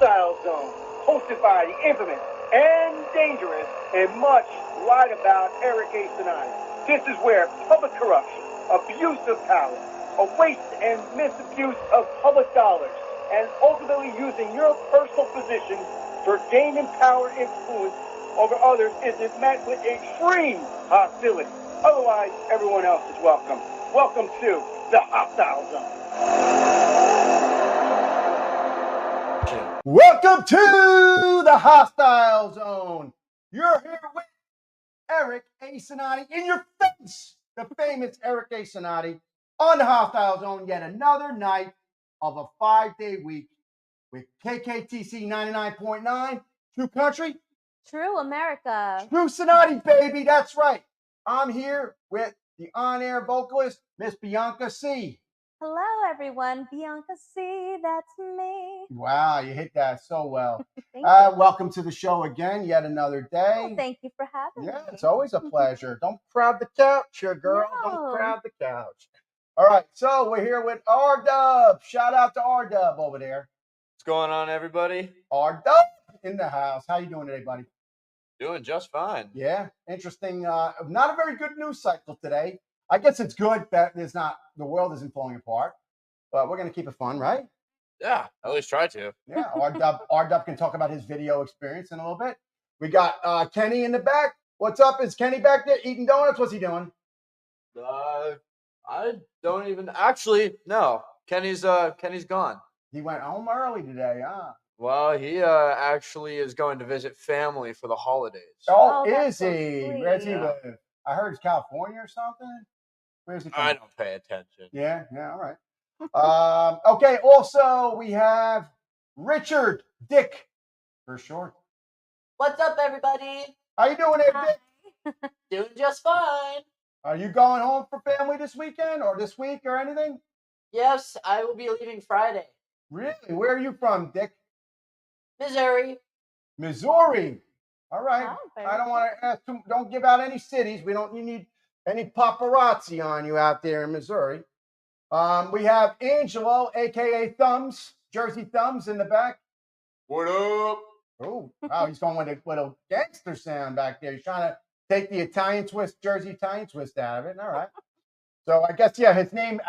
Hostile Zone, hosted by the infamous and dangerous and much lied about Eric A. Cinotti. This is where public corruption, abuse of power, a waste and misabuse of public dollars, and ultimately using your personal position for gaining power influence over others is met with extreme hostility. Otherwise, everyone else is welcome. Welcome to the Hostile Zone. Welcome to the Hostile Zone. You're here with Eric A. Cinotti in your face, the famous Eric A. Cinotti on the Hostile Zone. Yet another night of a 5-day week with KKTC 99.9, True Country, True America. True Cinotti, baby. That's right. I'm here with the on-air vocalist, Miss Bianca Sea. Hello, everyone. Bianca Sea, that's me. Wow, you hit that so well. Thank you. Welcome to the show again, yet another day. Oh, thank you for having me. Yeah, it's always a pleasure. Don't crowd the couch here, girl. No. Don't crowd the couch. All right, so we're here with R-Dub. Shout out to R-Dub over there. What's going on, everybody? R-Dub in the house. How you doing today, buddy? Doing just fine. Yeah, interesting. Not a very good news cycle today. I guess it's good that the world isn't falling apart, but we're going to keep it fun, right? Yeah, at least try to. Yeah, R-Dub can talk about his video experience in a little bit. We got Kenny in the back. What's up? Is Kenny back there eating donuts? What's he doing? I don't even actually no. Kenny's gone. He went home early today, huh? Well, he actually is going to visit family for the holidays. Oh, that's is so he? sweet. Where's he Yeah. live? I heard it's California or something. Where's he from? I don't pay attention. Yeah, all right. Okay, also we have Richard Dick for short. What's up, everybody? How you doing there, Hi. Dick? Doing just fine. Are you going home for family this weekend or this week or anything? Yes, I will be leaving Friday. Really? Where are you from, Dick? Missouri. Missouri. All right. Oh, very I don't want to ask. Don't give out any cities. We don't need any paparazzi on you out there in Missouri. We have Angelo, aka Thumbs, Jersey Thumbs, in the back. What up? Oh, wow, he's going with a gangster sound back there. He's trying to take the Italian twist, Jersey Italian twist out of it. All right. So I guess, yeah, his name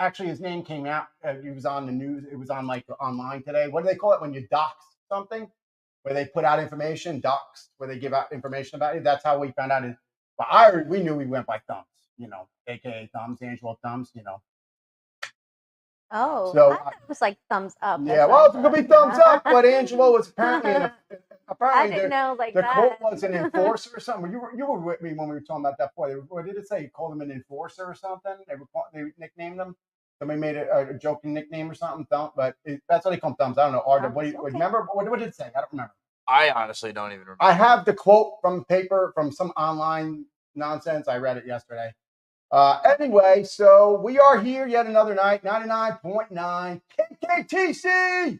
came out. He was on the news. It was on like online today. What do they call it when you dox something? Where they put out information, doxed, where they give out information about it. That's how we found out. But we knew we went by Thumbs, aka Thumbs, Angelo Thumbs, Oh, So, I thought it was like thumbs up. Yeah, well, it could be thumbs up, but Angelo was apparently I didn't know like the that. quote was an enforcer or something. You were with me when we were talking about that before. What did it say? You called him an enforcer or something? They nicknamed him. Somebody made a joking nickname or something. But that's what they call him, Thumbs. I don't know. Arda, Okay. remember? What did it say? I don't remember. I honestly don't even remember. I have the quote from paper from some online nonsense. I read it yesterday. Anyway, so we are here yet another night. 99.9 KKTC.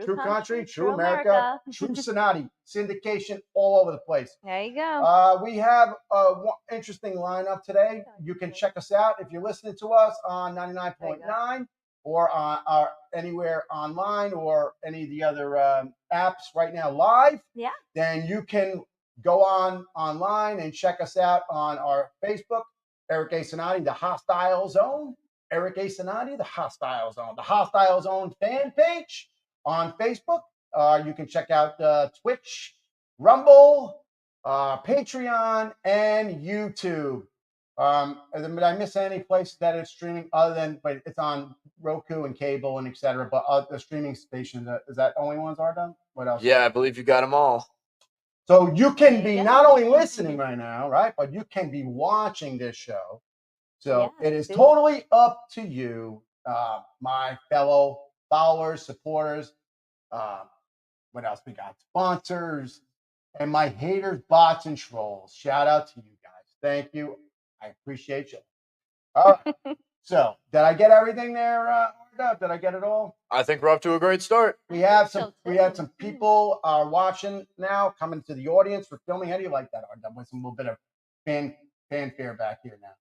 True Country, True America, True Cinotti. Syndication all over the place. There you go. We have one interesting lineup today. You can check us out if you're listening to us on 99.9 or on anywhere online or any of the other apps right now live. Yeah. Then you can go online and check us out on our Facebook, Eric A. Cinotti, The Hostile Zone. Eric A. Cinotti, The Hostile Zone. The Hostile Zone fan page on Facebook. You can check out Twitch, Rumble, Patreon, and YouTube. Did I miss any place that it's streaming other than, but it's on Roku and cable and etc. But the streaming stations, is that the only ones are done? What else? Yeah, I believe you got them all. So you can be Yeah. not only listening right now, right, but you can be watching this show. So Yeah, it is do. totally up to you, my fellow followers, supporters. What else we got? Sponsors and my haters, bots, and trolls. Shout out to you guys. Thank you. I appreciate you. All right. So did I get everything there, Arda? Did I get it all? I think we're off to a great start. We have So some people watching now, coming to the audience for filming. How do you like that, Arda? With some little bit of fanfare back here now.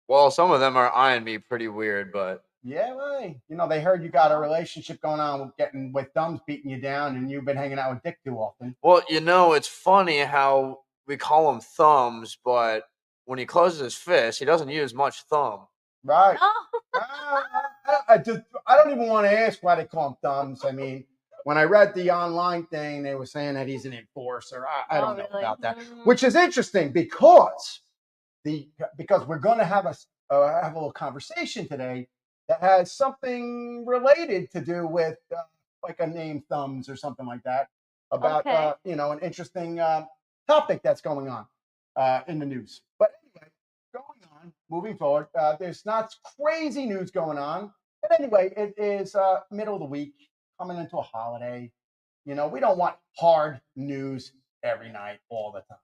Well, some of them are eyeing me pretty weird, but Yeah, right. They heard you got a relationship going on with thumbs beating you down, and you've been hanging out with Dick too often. Well, it's funny how we call him thumbs, but when he closes his fist, he doesn't use much thumb. Right. Oh. I don't even want to ask why they call him thumbs. I mean, when I read the online thing, they were saying that he's an enforcer. I don't know really? about that, which is interesting because we're going to have a little conversation today that has something related to do with like a name thumbs or something like that about an interesting topic that's going on in the news. But anyway, moving forward, there's not crazy news going on. But anyway, it is middle of the week, coming into a holiday. We don't want hard news every night, all the time.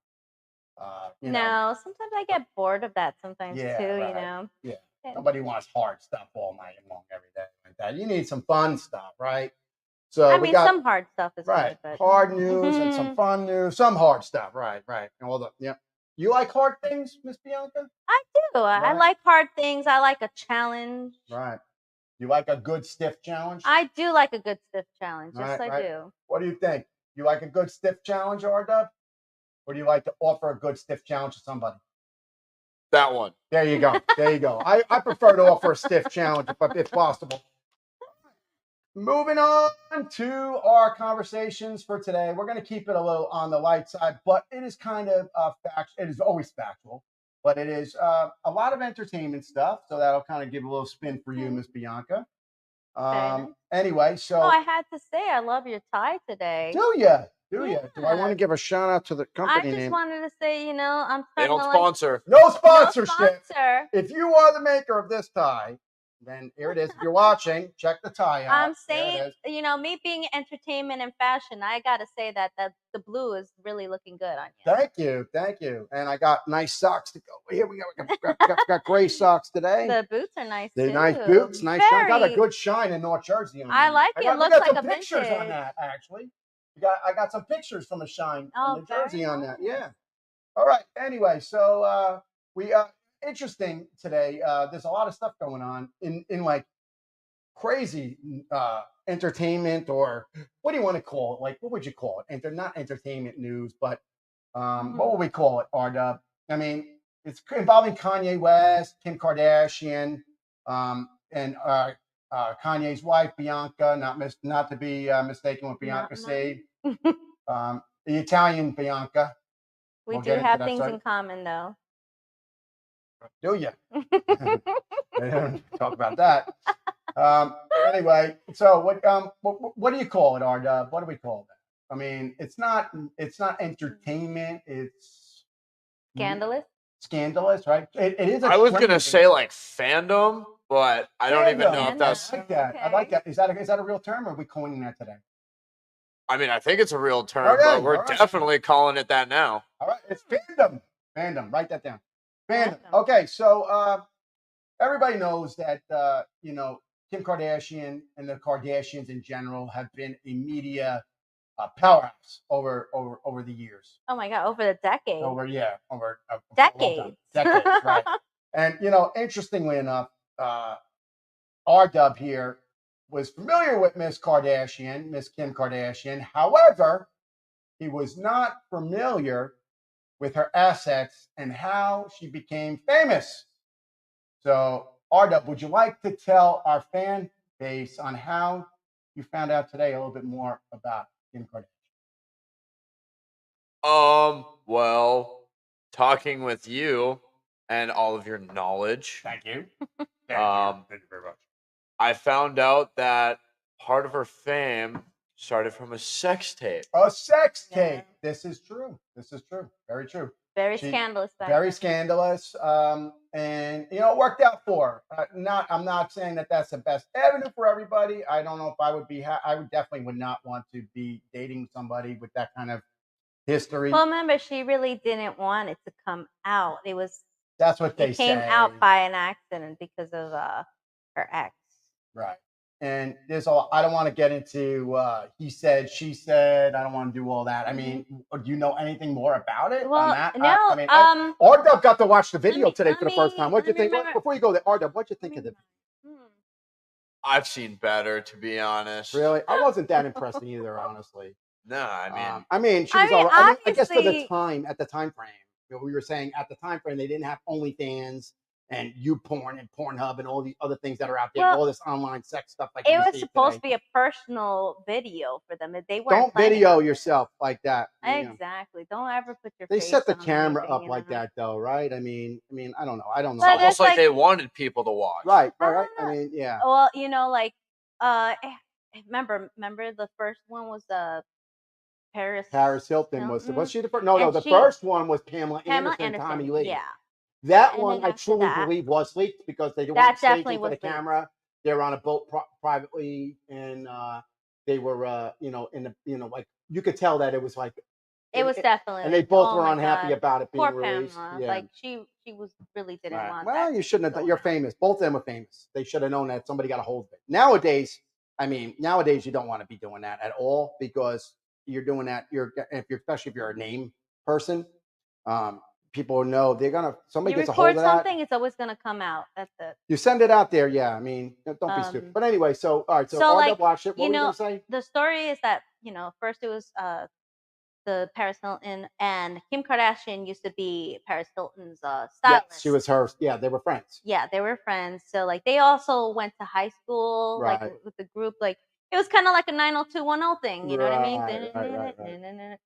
No, sometimes I get bored of that sometimes too, right. Yeah. Nobody wants hard stuff all night long, every day like that. You need some fun stuff, right? So I mean, some hard stuff is right. good, but Hard news and some fun news, some hard stuff, right. And all the You like hard things, Miss Bianca? I do. Right. I like hard things. I like a challenge. Right. You like a good stiff challenge? I do like a good stiff challenge. Yes, Right. I do. What do you think? You like a good stiff challenge, R-Dub? Or do you like to offer a good stiff challenge to somebody? That one. There you go. I prefer to offer a stiff challenge if possible. Moving on to our conversations for today. We're going to keep it a little on the light side, but it is kind of factual. It is always factual, but it is a lot of entertainment stuff. So that'll kind of give a little spin for you, Miss Bianca. Anyway, so I had to say I love your tie today. Do you? Do I want to give a shout out to the company name? I just wanted to say, I'm they don't starting sponsor. No sponsorship. No sponsor. If you are the maker of this tie, then here it is. If you're watching, check the tie out. I'm saying, me being entertainment and fashion, I got to say that the blue is really looking good on you. Thank you. And I got nice socks to go. Here we go. Got gray socks today. The boots are nice too. Nice boots, nice shine. Got a good shine in North Jersey. I like it. It looks like a pictures vintage. on that, actually. I got some pictures from a shine in New Jersey on that. Yeah. All right. Anyway, so we interesting today. There's a lot of stuff going on in like crazy entertainment, or what do you want to call it? Like, what would you call it? Not entertainment news, but what would we call it, R-Dub? I mean, it's involving Kanye West, Kim Kardashian, and Kanye's wife, Bianca, not to be mistaken with Bianca Sea, the Italian Bianca. We do have things in common, though. Do you? Talk about that. Anyway, so what do you call it, R-Dub? What do we call that? I mean, it's not entertainment. It's scandalous. Scandalous, right? It is. I was gonna say like fandom, but I don't even know if that's. I like that. Okay. I like that. Is that a real term, or are we coining that today? I mean, I think it's a real term, but we're definitely calling it that now. All right, it's fandom. Fandom. Write that down. Fandom. Okay, so everybody knows that Kim Kardashian and the Kardashians in general have been a media powerhouse over the years. Oh my God, over the decades. Over decades. Decades, right? And interestingly enough, R-Dub here was familiar with Miss Kim Kardashian. However, he was not familiar with her assets and how she became famous. So, R-Dub, would you like to tell our fan base on how you found out today a little bit more about Kim Kardashian? Well, talking with you and all of your knowledge. Thank you. Thank you very much. I found out that part of her fame started from a sex tape. A sex tape. This is true. Very true. Very scandalous. Very scandalous. And it worked out for her. I'm not saying that that's the best avenue for everybody. I don't know if I would be. I would definitely would not want to be dating somebody with that kind of history. Well, remember, she really didn't want it to come out. That's what they say. It came out by an accident because of her ex. Right. And I don't want to get into he said, she said. I don't want to do all that. I mean, do you know anything more about it? Well, on that? no. R-Dub got to watch the video today for the first time. What'd you think? Before you go there, R-Dub, what'd you think of the video? I've seen better, to be honest. Really, I wasn't that impressed either, honestly. No, I mean, she I was mean, all right. I mean, I guess for the obviously- time, at the time frame, we were saying at the time frame, they didn't have OnlyFans and YouPorn and Pornhub and all the other things that are out there, and Well, all this online sex stuff like it you was see supposed today. to be a personal video for them. They weren't Don't planning video on it. yourself like that. you know. Exactly. Don't ever put your They face set the on camera anything, up you like know? that, though, right? I mean, I don't know. I don't know. But It's almost it's like like- they wanted people to watch. Right. I I don't know. mean, yeah. Well, you know, like remember the first one was Paris Hilton was Hilton? she the first? No, And the she- first one was Pamela Pamela Anderson, Tommy Lee. Yeah. That And one then I after truly that- believe was leaked because they That weren't definitely staging for the was leaked. camera. They were on a boat privately, and they were, in the, like you could tell that it was like. It was definitely. And they both oh were my unhappy God. about it being Poor released. Pamela. Yeah. Like she was really didn't Right. want Well, that. you shouldn't have to done. go You're on. famous. Both of them were famous. They should have known that somebody got a hold of it. Nowadays, you don't want to be doing that at all because you're doing that. Especially if you're a name person, people know they're gonna. Somebody You gets a hold record of that. something, it's always gonna come out. That's it. You send it out there, yeah. I mean, don't be stupid. But anyway, so all right, so so, RW like, watched it. What you were you know, gonna say? The story is that first it was the Paris Hilton, and Kim Kardashian used to be Paris Hilton's stylist. Yes, she was her. Yeah, they were friends. Yeah, they were friends. So like they also went to high school, Right. like with the group. Like it was kind of like a 90210 thing, you know what I mean? Right.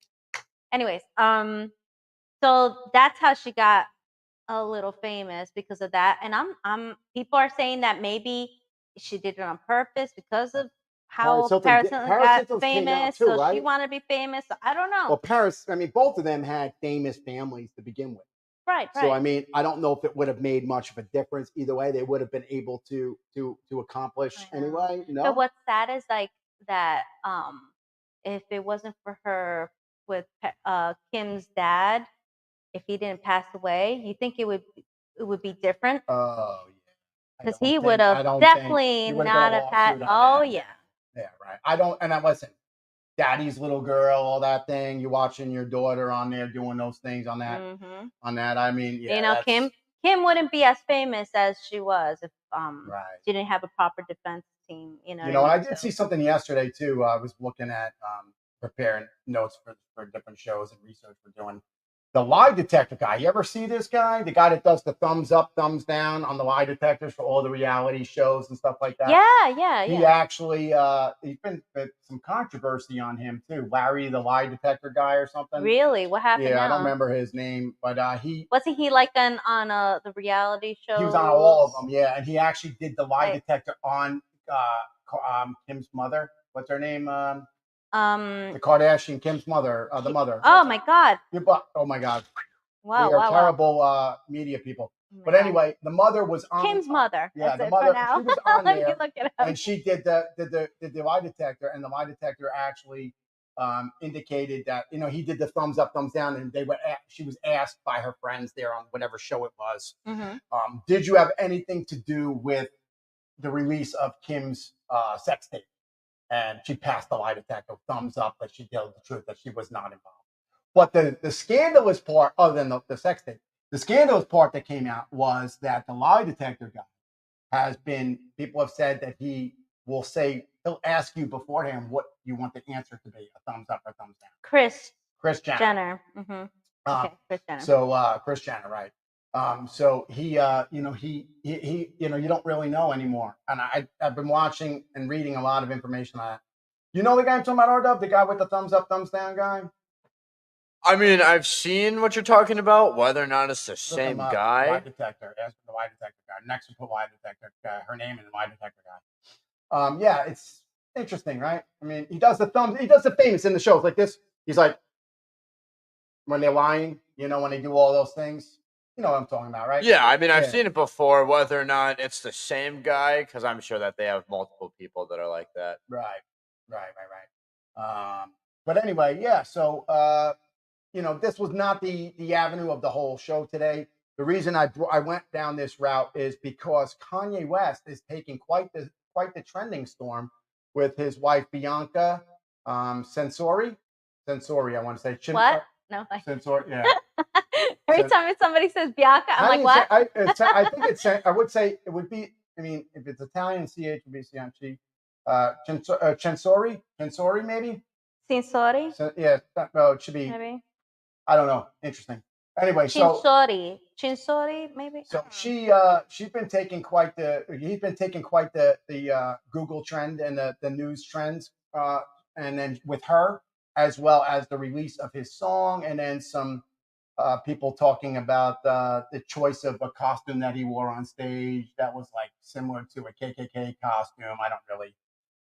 Anyways, so that's how she got a little famous because of that. And I'm people are saying that maybe she did it on purpose because of how Paris Hilton got Hilton's came out famous. too, So right? she wanted to be famous. So I don't know. Well, both of them had famous families to begin with. Right. So I don't know if it would have made much of a difference either way. They would have been able to accomplish anyway. But what's sad is like that. If it wasn't for her with Kim's dad, if he didn't pass away, you think it would be different? Oh yeah. Because he would have definitely not have had. Oh yeah. Yeah, right. And listen, daddy's little girl, all that thing. You're watching your daughter on there doing those things on that. On that, I mean, yeah. Kim wouldn't be as famous as she was if she didn't have a proper defense team. I did see something yesterday too. I was looking at preparing notes for different shows and research we're doing. The lie detector guy. You ever see this guy? The guy that does the thumbs up, thumbs down on the lie detectors for all the reality shows and stuff like that. Yeah. He actually, he's been some controversy on him too. Larry, the lie detector guy or something. Really? What happened? Yeah, I don't remember his name, but wasn't he like on the reality show? He was on all of them, yeah. And he actually did the lie detector on Kim's mother. What's her name? The Kardashian, Kim's mother, the mother. Oh my God. Oh my God. Wow. We are terrible media people. But anyway, the mother was on Kim's mother. Yeah, the mother. She was on Let there, me look it up. and she did the lie detector, and the lie detector actually indicated that he did the thumbs up, thumbs down, and she was asked by her friends there on whatever show it was. Did you have anything to do with the release of Kim's sex tape? And she passed the lie detector, thumbs up, that she told the truth, that she was not involved. But the scandalous part, other than the sex tape, the scandalous part that came out was that the lie detector guy people have said that he'll ask you beforehand what you want the answer to be, a thumbs up or thumbs down. Kris Jenner. Okay, Kris Jenner. So Kris Jenner, right. So he you don't really know anymore. And I've been watching and reading a lot of information on that. You know the guy I'm talking about, RW, the guy with the thumbs up, thumbs down guy? I mean, I've seen what you're talking about, whether or not it's the same guy. Lie detector. Ask for the lie detector guy. Next to put lie detector guy, her name is lie detector guy. Yeah, it's interesting, right? I mean, he does the famous in the shows like this. He's like, when they're lying, when they do all those things. You know what I'm talking about, right? Yeah, I mean, I've seen it before, whether or not it's the same guy, because I'm sure that they have multiple people that are like that. Right. But anyway, yeah, so, this was not the avenue of the whole show today. The reason I went down this route is because Kanye West is taking quite the trending storm with his wife, Bianca Censori. Censori, I want to say. What? No. Censori, yeah. Every time somebody says Bianca, I'm like, what? I think I would say it would be I mean, if it's Italian, Censori, Censori maybe. Censori, So, yeah, no, it should be. maybe. I don't know. Interesting. Anyway, Censori, maybe. so she's been taking quite the he's been taking quite the Google trend and the news trends, and then with her as well as the release of his song, and then some people talking about the choice of a costume that he wore on stage that was like similar to a KKK costume. I don't really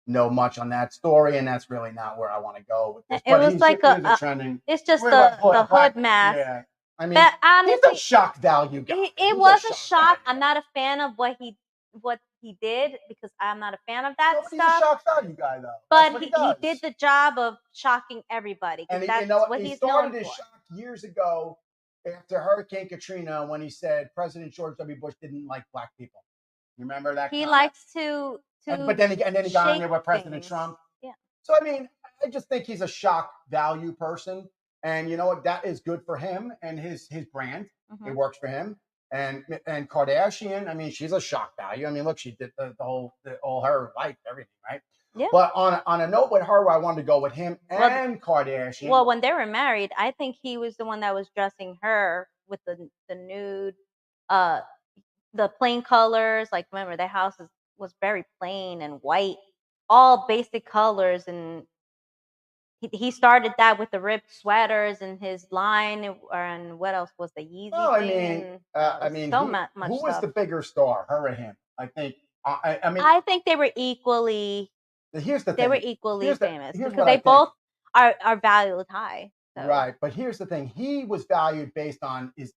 know much on that story, and that's really not where I want to go with this. It was like a trending. it's just We're the like hood mask. Yeah, I mean, But he's a honestly, shock value guy. it He's was a shock. value I'm guy. not a fan of what he did because I'm not a fan of that No, but he's a stuff. shock value guy, though. But That's what he does. did the job of shocking everybody And because he, that's what he he's started known his for. shock years ago after Hurricane Katrina when he said President George W. Bush didn't like black people. You remember that? He comment? likes to But then he got in there with President things. Trump. Yeah. So I mean, I just think he's a shock value person, and you know what? That is good for him and his brand. It works for him. And Kardashian, I mean, she's a shock value. I mean, look, she did the whole her life, everything, right? Yeah. But on a note with her, I wanted to go with him and Kardashian. Well, when they were married, I think he was the one that was dressing her with the nude, the plain colors. Like, remember, their house was very plain and white, all basic colors, and he started that with the ripped sweaters and his line, and what else was the Yeezy thing? I mean, so much who was stuff. the bigger star, her or him? I think. I mean, I think they were equally. Here's the thing. They were equally famous because they both are valued high. So. Right, but here's the thing: he was valued based on his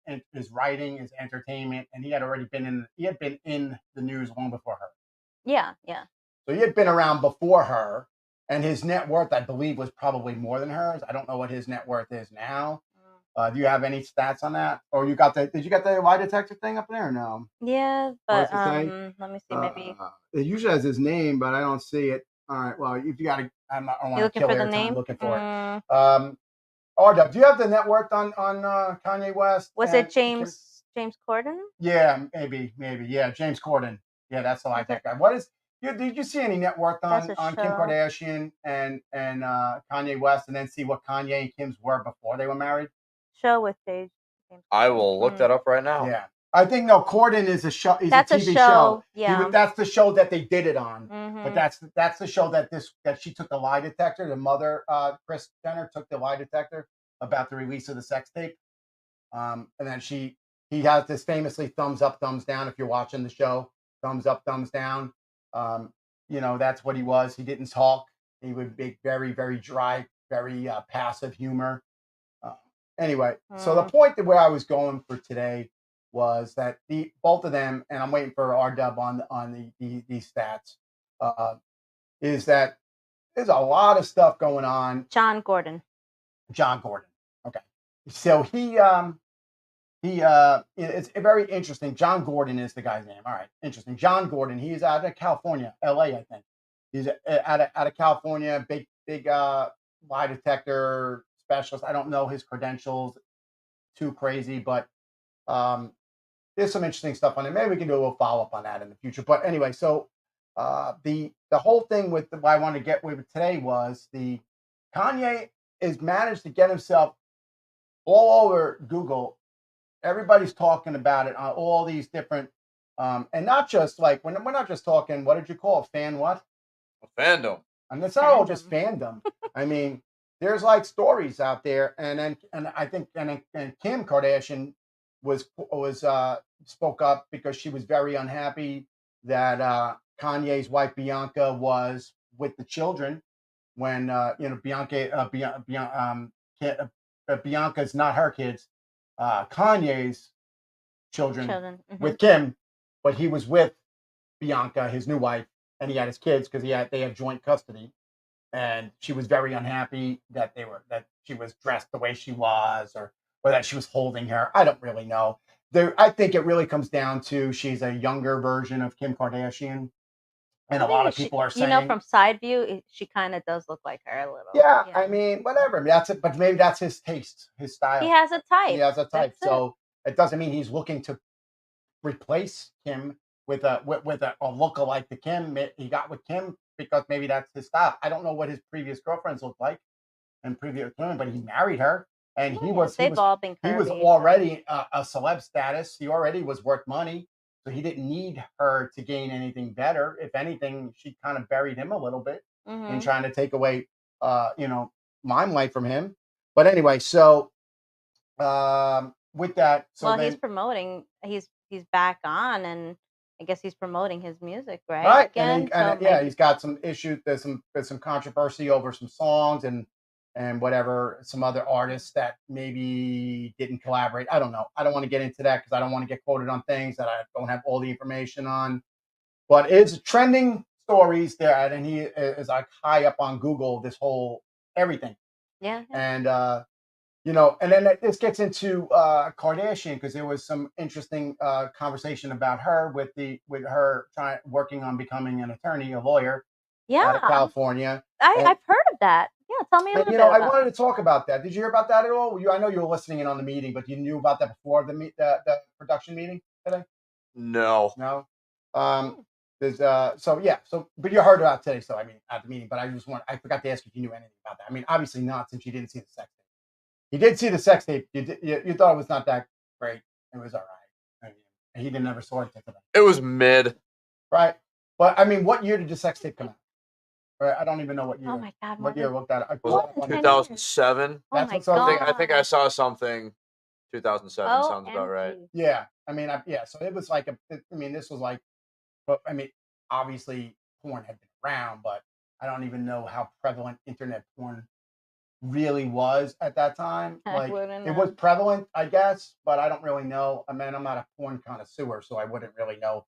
writing, his entertainment, and he had been in the news long before her. Yeah, yeah. So he had been around before her, and his net worth, I believe, was probably more than hers. I don't know what his net worth is now. Do you have any stats on that? Or did you get the lie detector thing up there or no? Yeah, but let me see, maybe. It usually has his name, but I don't see it. All right, well, if you got to, I don't want to looking kill for the airtime name? looking for it. RW, do you have the net worth on Kanye West? Was it James Corden? Yeah, maybe. Yeah, James Corden. Yeah, that's the lie detector guy. What is? Did you see any net worth on Kim Kardashian and Kanye West, and then see what Kanye and Kim's were before they were married? Show with James. I will look that up right now. Yeah, I think Corden is a show. That's a TV show. Yeah, that's the show that they did it on. But that's the show that she took the lie detector. The mother, Kris Jenner, took the lie detector about the release of the sex tape. And then he has this famously thumbs up, thumbs down. If you're watching the show, thumbs up, thumbs down. That's what he was. He didn't talk. He would be very, very dry, very passive humor. Anyway, so the point that where I was going for today was that both of them, and I'm waiting for RW on these stats, is that there's a lot of stuff going on. John Gordon. Okay. So it's very interesting. John Gordon is the guy's name. All right. Interesting. John Gordon. He's out of California, LA, I think. He's out of California, big lie detector specialist. I don't know his credentials too crazy, but there's some interesting stuff on it. Maybe we can do a little follow-up on that in the future. But anyway, so the whole thing with what I wanted to get with today was Kanye has managed to get himself all over Google. Everybody's talking about it on all these different, and not just like we're not just talking. What did you call it? Fan what? A fandom. And it's not all just fandom. I mean, there's like stories out there, and I think and Kim Kardashian spoke up because she was very unhappy that Kanye's wife Bianca was with the children when Bianca's not her kids, Kanye's children. With Kim, but he was with Bianca, his new wife, and he had his kids because they have joint custody. And she was very unhappy that she was dressed the way she was, or that she was holding her. I don't really know. I think it really comes down to she's a younger version of Kim Kardashian, and a lot of people are saying, from side view, she kind of does look like her a little. Yeah, I mean, whatever. That's it. But maybe that's his taste, his style. He has a type. So it doesn't mean he's looking to replace Kim with a lookalike to Kim. He got with Kim because maybe that's his style. I don't know what his previous girlfriends looked like and previous women, but he married her, and they've all been he was curvy, already a celeb status. He already was worth money, so he didn't need her to gain anything better. If anything, she kind of buried him a little bit in trying to take away, limelight from him. But anyway, so with that, so well, then, he's promoting. He's back on, and I guess he's promoting his music, right? right, Again, he's got some issues. There's some controversy over some songs and whatever, some other artists that maybe didn't collaborate. I don't know. I don't want to get into that because I don't want to get quoted on things that I don't have all the information on. But it's trending stories there, and he is like high up on Google. This whole everything, yeah. and and then this gets into Kardashian, because there was some interesting conversation about her with her working on becoming an attorney, a lawyer, out of California. I've heard of that. Yeah, tell me a little bit. I wanted to talk about that. Did you hear about that at all? I know you were listening in on the meeting, but you knew about that before the production meeting today? No. No. There's but you heard about it today. So I mean, at the meeting, but I forgot to ask if you knew anything about that. I mean, obviously not, since you didn't see the sex tape. You did see the sex tape. You thought it was not that great. It was all right. I mean, he never saw it today. It was mid. Right. But I mean, what year did the sex tape come out? Right. I don't even know what year. Oh my God. What year looked at it? Was it 2007? Oh my God. I think I saw something. 2007 sounds about right. Yeah. I mean, so it was like this was like, but I mean, obviously porn had been around, but I don't even know how prevalent internet porn really was at that time. Like, it was prevalent, I guess, but I don't really know. I mean, I'm not a porn connoisseur, so I wouldn't really know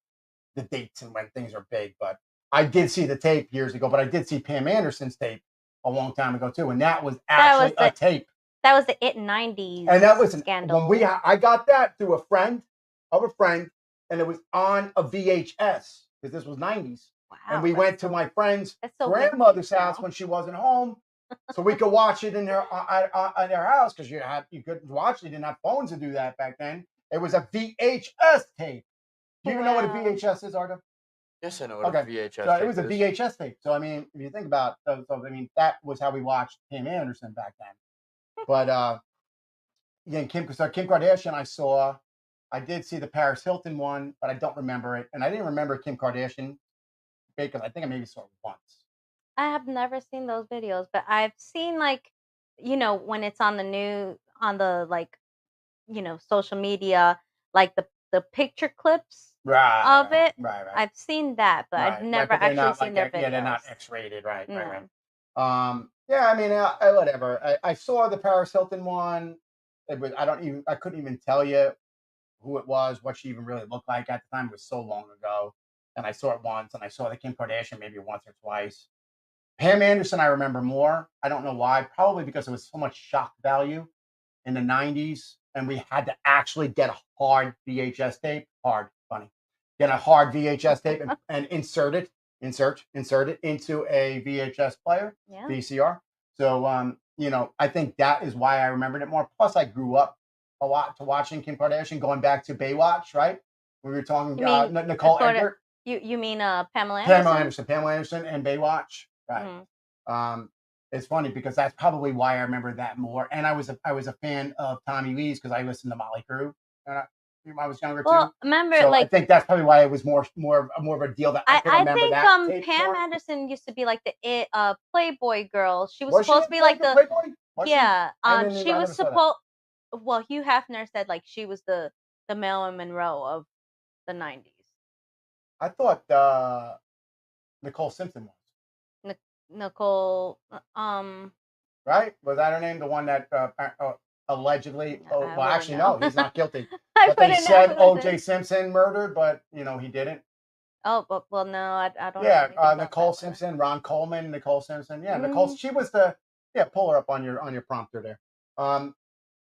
the dates and when things are big. But I did see the tape years ago, but I did see Pam Anderson's tape a long time ago too, and that was actually a tape. That was the It 90s, and that was scandal. When I got that through a friend of a friend, and it was on a VHS, because this was 90s. Wow, and we went to my friend's grandmother's house when she wasn't home, so we could watch it in their house, because you couldn't watch it. You didn't have phones to do that back then. It was a VHS tape. Do you even know what a VHS is, Arda? Yes, I know what a VHS tape is. So it was a VHS tape. So I mean, if you think about it, that was how we watched Pam Anderson back then. But again, Kim Kardashian, I did see the Paris Hilton one, but I don't remember it, and I didn't remember Kim Kardashian because I think I maybe saw it once. I have never seen those videos, but I've seen, like, when it's on the news, on the, like, social media, like the picture clips of it. Right. I've seen that, but I've never actually seen their videos. Yeah, they're not X-rated, right. Yeah, I mean, whatever. I saw the Paris Hilton one. It was, I couldn't even tell you who it was, what she even really looked like at the time. It was so long ago. And I saw it once, and I saw the Kim Kardashian maybe once or twice. Pam Anderson, I remember more. I don't know why. Probably because there was so much shock value in the 90s, and we had to actually get a hard VHS tape. Get a hard VHS tape and insert it into a VHS player, VCR. So, I think that is why I remembered it more. Plus, I grew up a lot to watching Kim Kardashian, going back to Baywatch, right? We were talking Nicole Egbert. You mean Pamela Anderson? Pamela Anderson and Baywatch, right? It's funny because that's probably why I remember that more. And I was a fan of Tommy Lee's because I listened to Motley Crue when I was younger too. Remember, so I think that's probably why it was more of a deal that I could remember that. I think Pam Anderson used to be like the Playboy girl. She was supposed to be like the Playboy? she was supposed. Well, Hugh Hefner said like she was the Marilyn Monroe of the 90s. I thought Nicole Simpson was. Nicole, right? Was that her name? The one that allegedly? Actually, no, he's not guilty. But they said O.J. Simpson murdered, but he didn't. Oh, well, no, I don't. Yeah, Nicole Simpson, Ron Coleman, Nicole Simpson. Yeah, Nicole. She was the. Yeah, pull her up on your prompter there.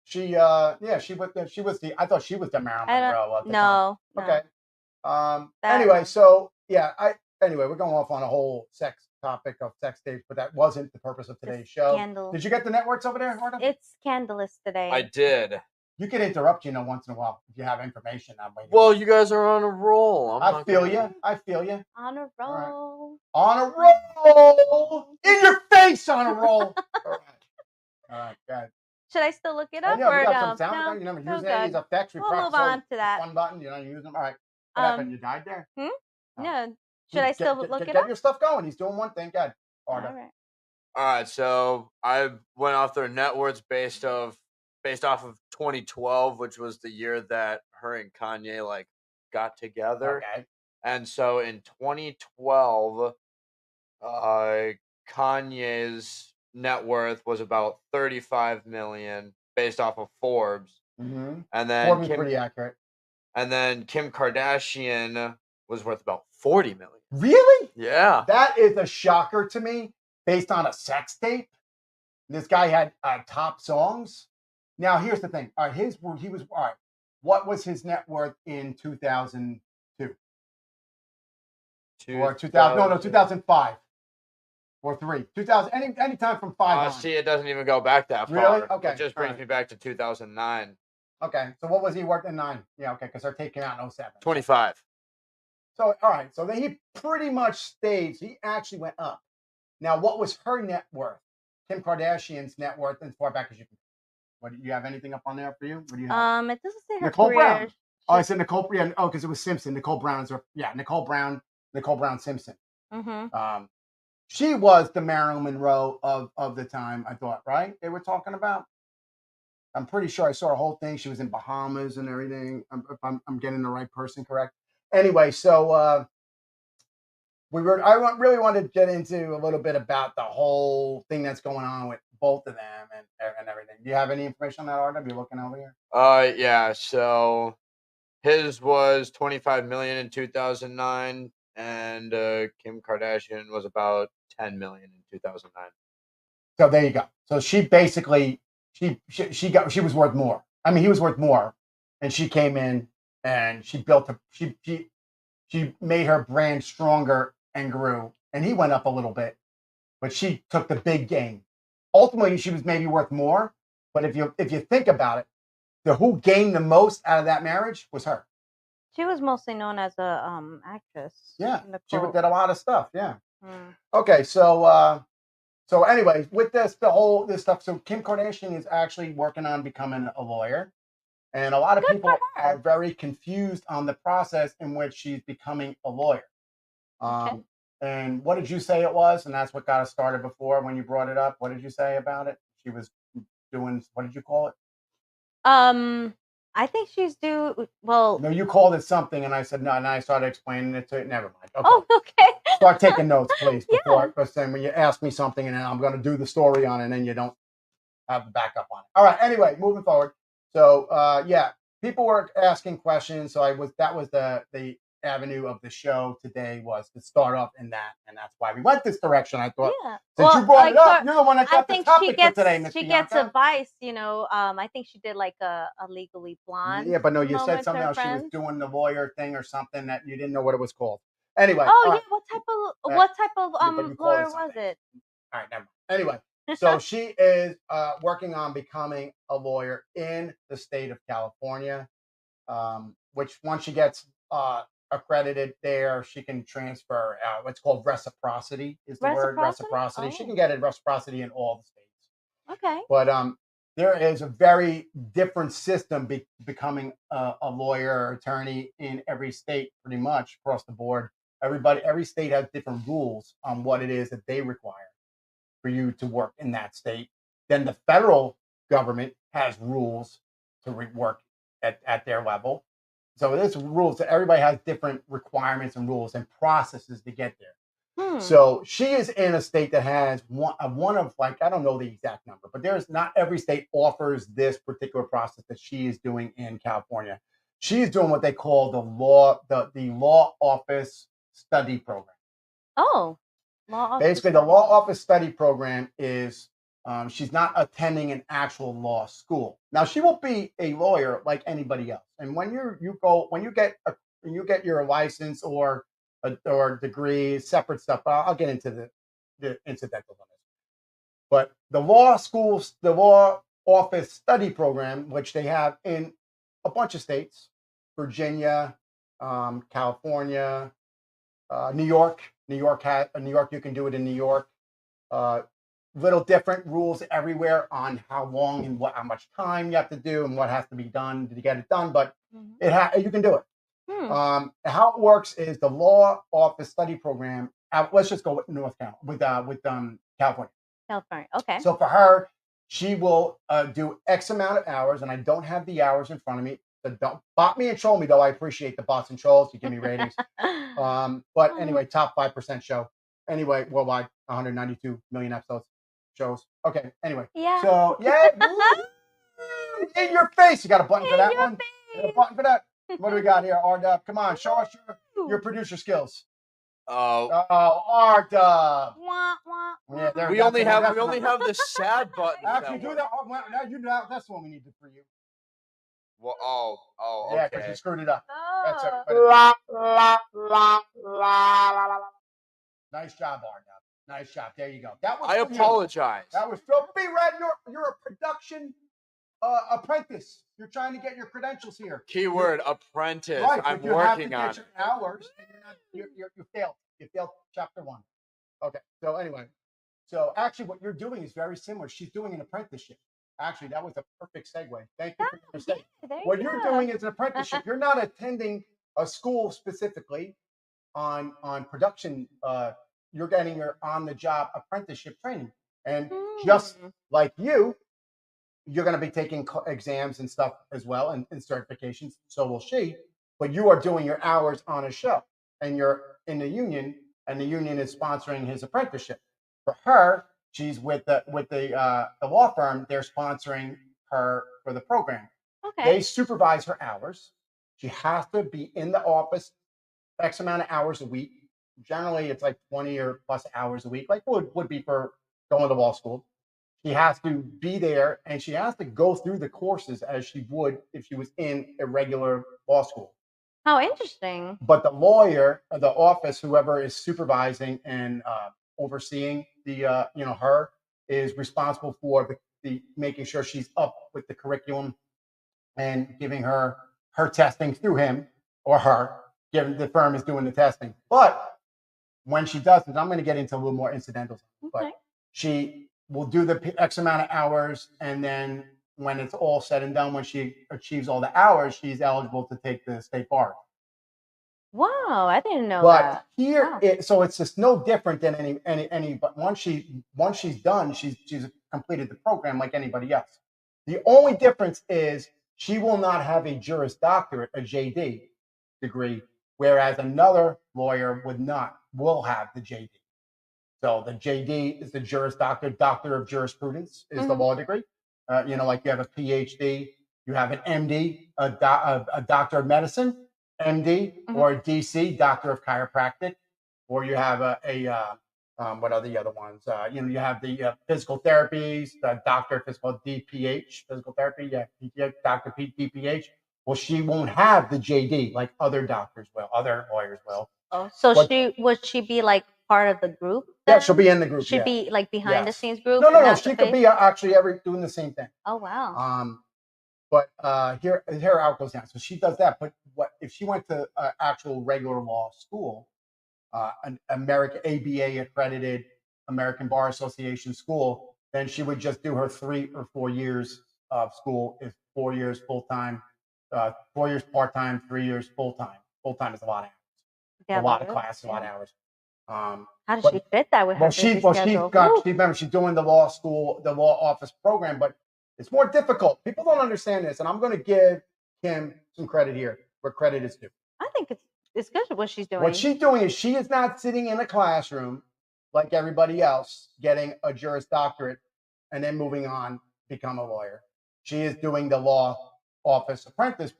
She was the. I thought she was the Marilyn Monroe at the time. Okay. Anyway, so yeah, anyway, we're going off on a whole topic of sex tapes, but that wasn't the purpose of today's show. Did you get the networks over there, Marta? It's scandalous today. I did. You can interrupt, once in a while if you have information. I'm waiting. Well, you guys are on a roll. I feel you. I feel you. On a roll. On a roll. In your face, on a roll. All right, good. Should I still look it I up know, or we got no? some sound. No, You're so using these good. effects. We We'll probably move on to that. Fun button. You use them. All right. What happened? You died there? Oh. Yeah. Should I still look it Get up? your stuff going. He's doing one thing. Good. All right. All right, so I went off their net worths based off of 2012, which was the year that her and Kanye like got together. Okay. And so in 2012, Kanye's net worth was about 35 million based off of Forbes. Mm-hmm. And then Forbes is pretty accurate. And then Kim Kardashian was worth about 40 million. Really? Yeah. That is a shocker to me based on a sex tape. This guy had top songs. Now, here's the thing. All right, all right. What was his net worth in 2002? Or 2000? No, 2005. Or 3. 2000. Any time from 5 on. See, it doesn't even go back that far. Really? Okay. It just brings me back to 2009. Okay. So what was he worth in 9? Yeah, okay, because our tape came out in 07. 25. So, all right. So then he pretty much stayed. He actually went up. Now, what was her net worth? Kim Kardashian's net worth as far back as you can. What do you have anything up on there for you? What do you have? It doesn't say her Nicole career. Brown. Oh, I said Nicole. Yeah. Oh, because it was Simpson. Nicole Brown's. Nicole Brown Simpson. Mm-hmm. She was the Marilyn Monroe of the time. I thought, right? They were talking about. I'm pretty sure I saw a whole thing. She was in Bahamas and everything. I'm getting the right person correct. Anyway, so I really wanted to get into a little bit about the whole thing that's going on with both of them and everything. Do you have any information on that, Art? Are you looking over here? Yeah. So his was 25 million in 2009, and Kim Kardashian was about 10 million in 2009. So there you go. So she basically she was worth more. I mean, he was worth more, and she came in and she built she made her brand stronger and grew, and he went up a little bit, but she took the big game. Ultimately, she was maybe worth more, but if you think about it, who gained the most out of that marriage was her. She was mostly known as a actress. Yeah, she did a lot of stuff. Yeah. Mm. Okay, so anyway, with this stuff, so Kim Kardashian is actually working on becoming a lawyer. And a lot of people are very confused on the process in which she's becoming a lawyer. Okay. And what did you say it was? And that's what got us started before when you brought it up. What did you say about it? She was doing, what did you call it? I think she's well. No, you called it something, and I said no, and I started explaining it to it. Never mind. Okay. Oh, okay. Start taking notes, please, before Yeah. because then when you ask me something, and then I'm going to do the story on it, and then you don't have the backup on it. All right. Anyway, moving forward. So, yeah, people were asking questions. So that was the avenue of the show today was to start off in that, and that's why we went this direction. I thought, since you brought it up, you're the one that got the topic for today, Miss She Bianca. gets advice, I think she did like a Legally Blonde. Yeah, but no, you said something else. She was doing the lawyer thing or something that you didn't know what it was called. Anyway. Oh yeah, what type of lawyer was it? All right, never mind. Anyway. So she is working on becoming a lawyer in the state of California, which once she gets accredited there, she can transfer what's called reciprocity is the word. Reciprocity. Oh. She can get reciprocity in all the states. Okay. But there is a very different system becoming a lawyer or attorney in every state pretty much across the board. Every state has different rules on what it is that they require for you to work in that state. Then the federal government has rules to work at their level. So there's rules that everybody has different requirements and rules and processes to get there. So she is in a state that has one of like, I don't know the exact number, but there's not every state offers this particular process that she is doing in California. She's doing what they call the law office study program. Oh. Basically, the law office study program is she's not attending an actual law school. Now, she will be a lawyer like anybody else. And when you get your license or degree, separate stuff. I'll get into the incidental on this. But the law schools, the law office study program, which they have in a bunch of states, Virginia, California, New York. New York, you can do it in New York. Little different rules everywhere on how long and how much time you have to do and what has to be done to get it done, but you can do it. How it works is the law office study program. Let's just go with California. California. Okay. So for her, she will do X amount of hours, and I don't have the hours in front of me. So don't bot me and troll me, though. I appreciate the bots and trolls. You give me ratings. But anyway, top 5% show. Anyway, worldwide, 192 million episodes shows. Okay. Anyway. Yeah. So yeah, in your face. You got a button for that one. A button for that. What do we got here? R-Dub, come on, show us your producer skills. R-Dub. Yeah, we only have the sad button. Actually, do that. Now you know that's the one we need for you. Well, okay. Yeah, because you screwed it up. That's it. Nice job, R-Dub. Nice job. There you go. That was. I apologize. That was Phil B. Red. You're a production apprentice. You're trying to get your credentials here. Keyword apprentice. Right, I'm working on it. Hours, and you failed. You failed chapter 1. Okay. So anyway, actually, what you're doing is very similar. She's doing an apprenticeship. Actually, that was a perfect segue. Thank you for your mistake. What you're doing is an apprenticeship. You're not attending a school specifically on production. You're getting your on-the-job apprenticeship training, and just like you're going to be taking exams and stuff as well, and certifications. So will she. But you are doing your hours on a show, and you're in the union, and the union is sponsoring his apprenticeship. For her, she's with the law firm. They're sponsoring her for the program. Okay. They supervise her hours. She has to be in the office X amount of hours a week. Generally, it's like 20 or plus hours a week, like would be for going to law school. She has to be there, and she has to go through the courses as she would if she was in a regular law school. How interesting. But the lawyer, the office, whoever is supervising and overseeing the her, is responsible for the making sure she's up with the curriculum and giving her testing through him or her. Given the firm is doing the testing, but when she does it, I'm going to get into a little more incidentals. Okay. But she will do the X amount of hours, and then when it's all said and done, when she achieves all the hours, she's eligible to take the state bar. Wow, I didn't know But that. here, so it's just no different than any. But once she's done, she's completed the program like anybody else. The only difference is she will not have a Juris Doctorate, a JD degree, whereas another lawyer will have the JD. So the JD is the Juris Doctor, Doctor of Jurisprudence is the law degree. Like you have a PhD, you have an MD, a Doctor of Medicine, MD, or a DC, Doctor of Chiropractic, or you have what are the other ones? You have the physical therapies, the Doctor of Physical DPH, physical therapy, Doctor DPH. Well, she won't have the JD like other doctors will, other lawyers will. Oh, so would she be like part of the group? Then? Yeah, she'll be in the group. She'd be like behind the scenes group. No. She could be actually doing the same thing. Oh wow. But here how it goes down. So she does that. But what if she went to actual regular law school, an American ABA accredited American Bar Association school? Then she would just do her 3 or 4 years of school. Is 4 years full time. 4 years part time, 3 years full time. Full time is a lot of hours. Yeah, a lot of classes, a lot of hours. How does she fit that with her? Remember, she's doing the law school, the law office program, but it's more difficult. People don't understand this, and I'm going to give Kim some credit here where credit is due. I think it's good what she's doing. What she's doing is she is not sitting in a classroom like everybody else, getting a Juris Doctorate and then moving on to become a lawyer. She is doing the law office apprentice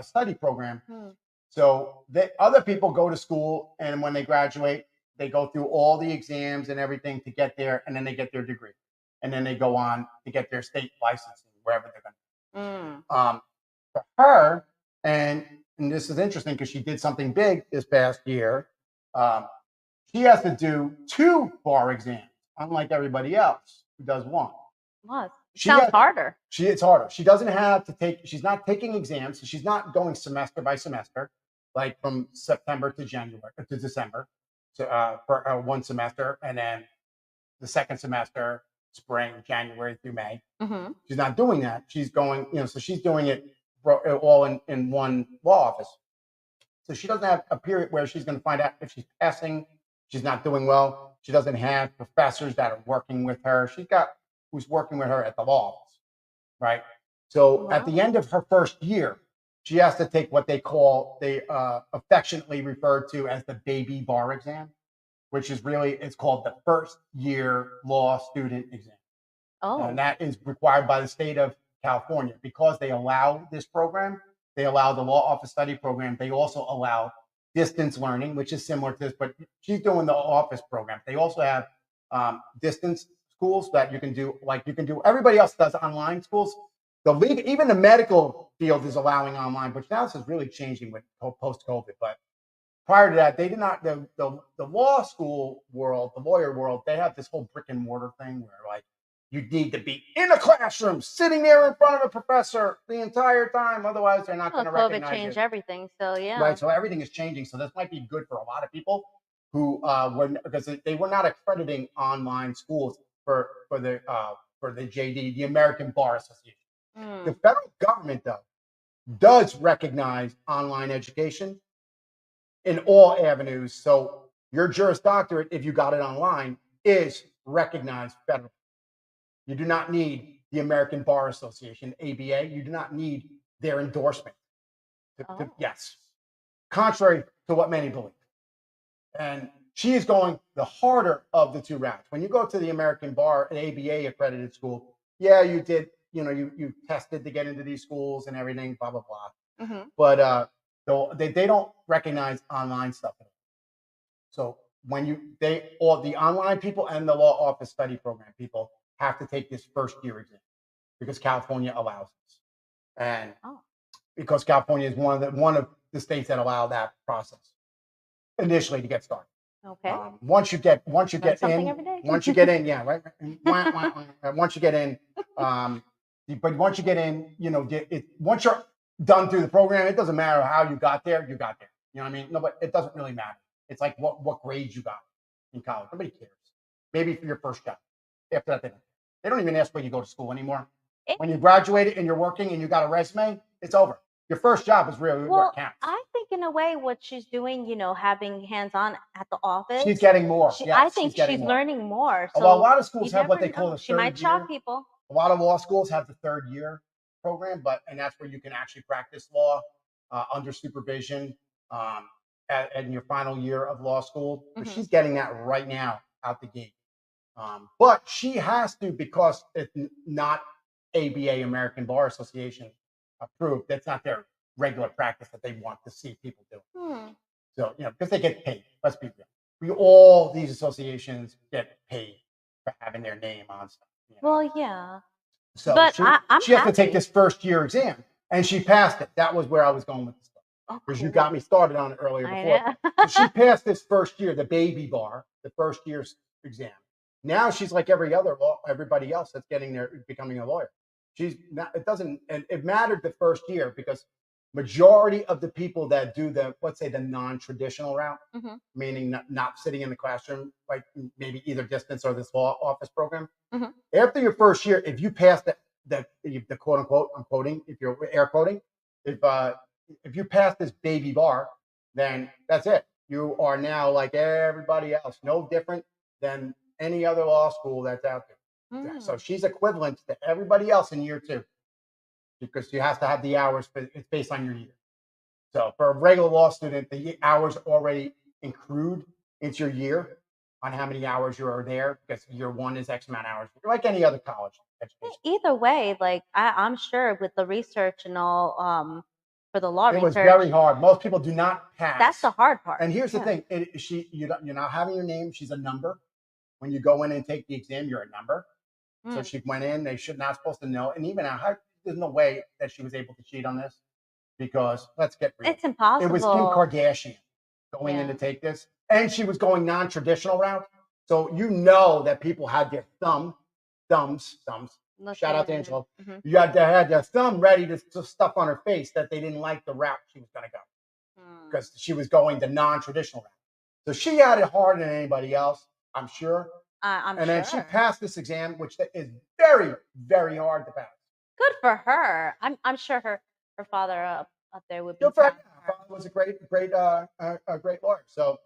study program. So other people go to school, and when they graduate, they go through all the exams and everything to get there, and then they get their degree, and then they go on to get their state licensing wherever they're going to. For her, and this is interesting because she did something big this past year. She has to do 2 bar exams, unlike everybody else who does 1. What? Sounds harder. It's harder. She doesn't have to take. She's not taking exams. So she's not going semester by semester, like from September to January to December, so for one semester, and then the second semester, spring, January through May. Mm-hmm. She's not doing that. She's going, so she's doing it all in one law office. So she doesn't have a period where she's going to find out if she's passing. She's not doing well. She doesn't have professors that are working with her. She's got who's working with her at the law office, right? So at the end of her first year, she has to take what they affectionately refer to as the baby bar exam, which is it's called the first year law student exam. Oh. And that is required by the state of California because they allow this program. They allow the law office study program. They also allow distance learning, which is similar to this, but she's doing the office program. They also have distance schools that you can do, everybody else does online schools. Even the medical field is allowing online, which now this is really changing with post-COVID. But prior to that, they did not, the law school world, the lawyer world, they have this whole brick and mortar thing where you need to be in a classroom, sitting there in front of a professor the entire time. Otherwise, they're not going to recognize COVID changed everything. So, yeah. Right. So everything is changing. So this might be good for a lot of people who because they were not accrediting online schools for the JD, the American Bar Association. The federal government, though, does recognize online education in all avenues. So your Juris Doctorate, if you got it online, is recognized federally. You do not need the American Bar Association, ABA. You do not need their endorsement. Yes. Contrary to what many believe. And she is going the harder of the two routes. When you go to the American Bar, an ABA accredited school, yeah, you did, you tested to get into these schools and everything, blah, blah, blah. Mm-hmm. But they don't recognize online stuff at all. So when the online people and the law office study program people have to take this first year exam because California allows this. And because California is one of the states that allow that process initially to get started. Okay. Once you get in, once you get in, yeah, right. Once you get in, but once you get in, once you're done through the program, it doesn't matter how you got there. You got there. You know what I mean? No, but it doesn't really matter. It's like what grades you got in college. Nobody cares. Maybe for your first job. After that, they don't even ask where you go to school anymore. When you graduated and you're working and you got a resume, it's over. Your first job is really what counts. I think in a way what she's doing, having hands-on at the office. She's getting more. I think she's learning more. So well, a lot of schools have what they call the third year. She might shock people. A lot of law schools have the third year program, and that's where you can actually practice law under supervision in your final year of law school. But she's getting that right now out the gate. But she has to, because it's not ABA, American Bar Association approved. That's not their regular practice that they want to see people do. So, because they get paid. Let's be real. All these associations get paid for having their name on stuff. Well, yeah. So but she has to take this first year exam, and she passed it. That was where I was going with this stuff. Because you got me started on it earlier before. So she passed this first year, the baby bar, the first year's exam. Now she's like everybody else that's becoming a lawyer. She's not. It mattered the first year because majority of the people that do let's say the non-traditional route, meaning not sitting in the classroom, like maybe either distance or this law office program. After your first year, if you pass the quote unquote, I'm quoting, if you're air quoting, if you pass this baby bar, then that's it. You are now like everybody else, no different than any other law school that's out there. So she's equivalent to everybody else in year two because you have to have the hours, but it's based on your year. So for a regular law student, the hours already accrued into your year on how many hours you are there because year one is X amount of hours, like any other college education. Either way, like I'm sure with the research and all, for the law research. It was very hard. Most people do not pass. That's the hard part. And here's the thing. You're not having your name. She's a number. When you go in and take the exam, you're a number. So she went in. They should not supposed to know. And even now, there's no way that she was able to cheat on this because let's get real. It's impossible. It was Kim Kardashian going in to take this. And she was going non-traditional route. So that people had their thumbs Shout out to Angelo. Mhm. You had the thumb ready to stuff on her face that they didn't like the route she was going to go because she was going the non-traditional route. So she had it harder than anybody else, I'm sure. I'm and sure. then she passed this exam, which is very, very hard to pass. Good for her. I'm sure her father up there would be Good for her. proud of Her her. father was a great lawyer. So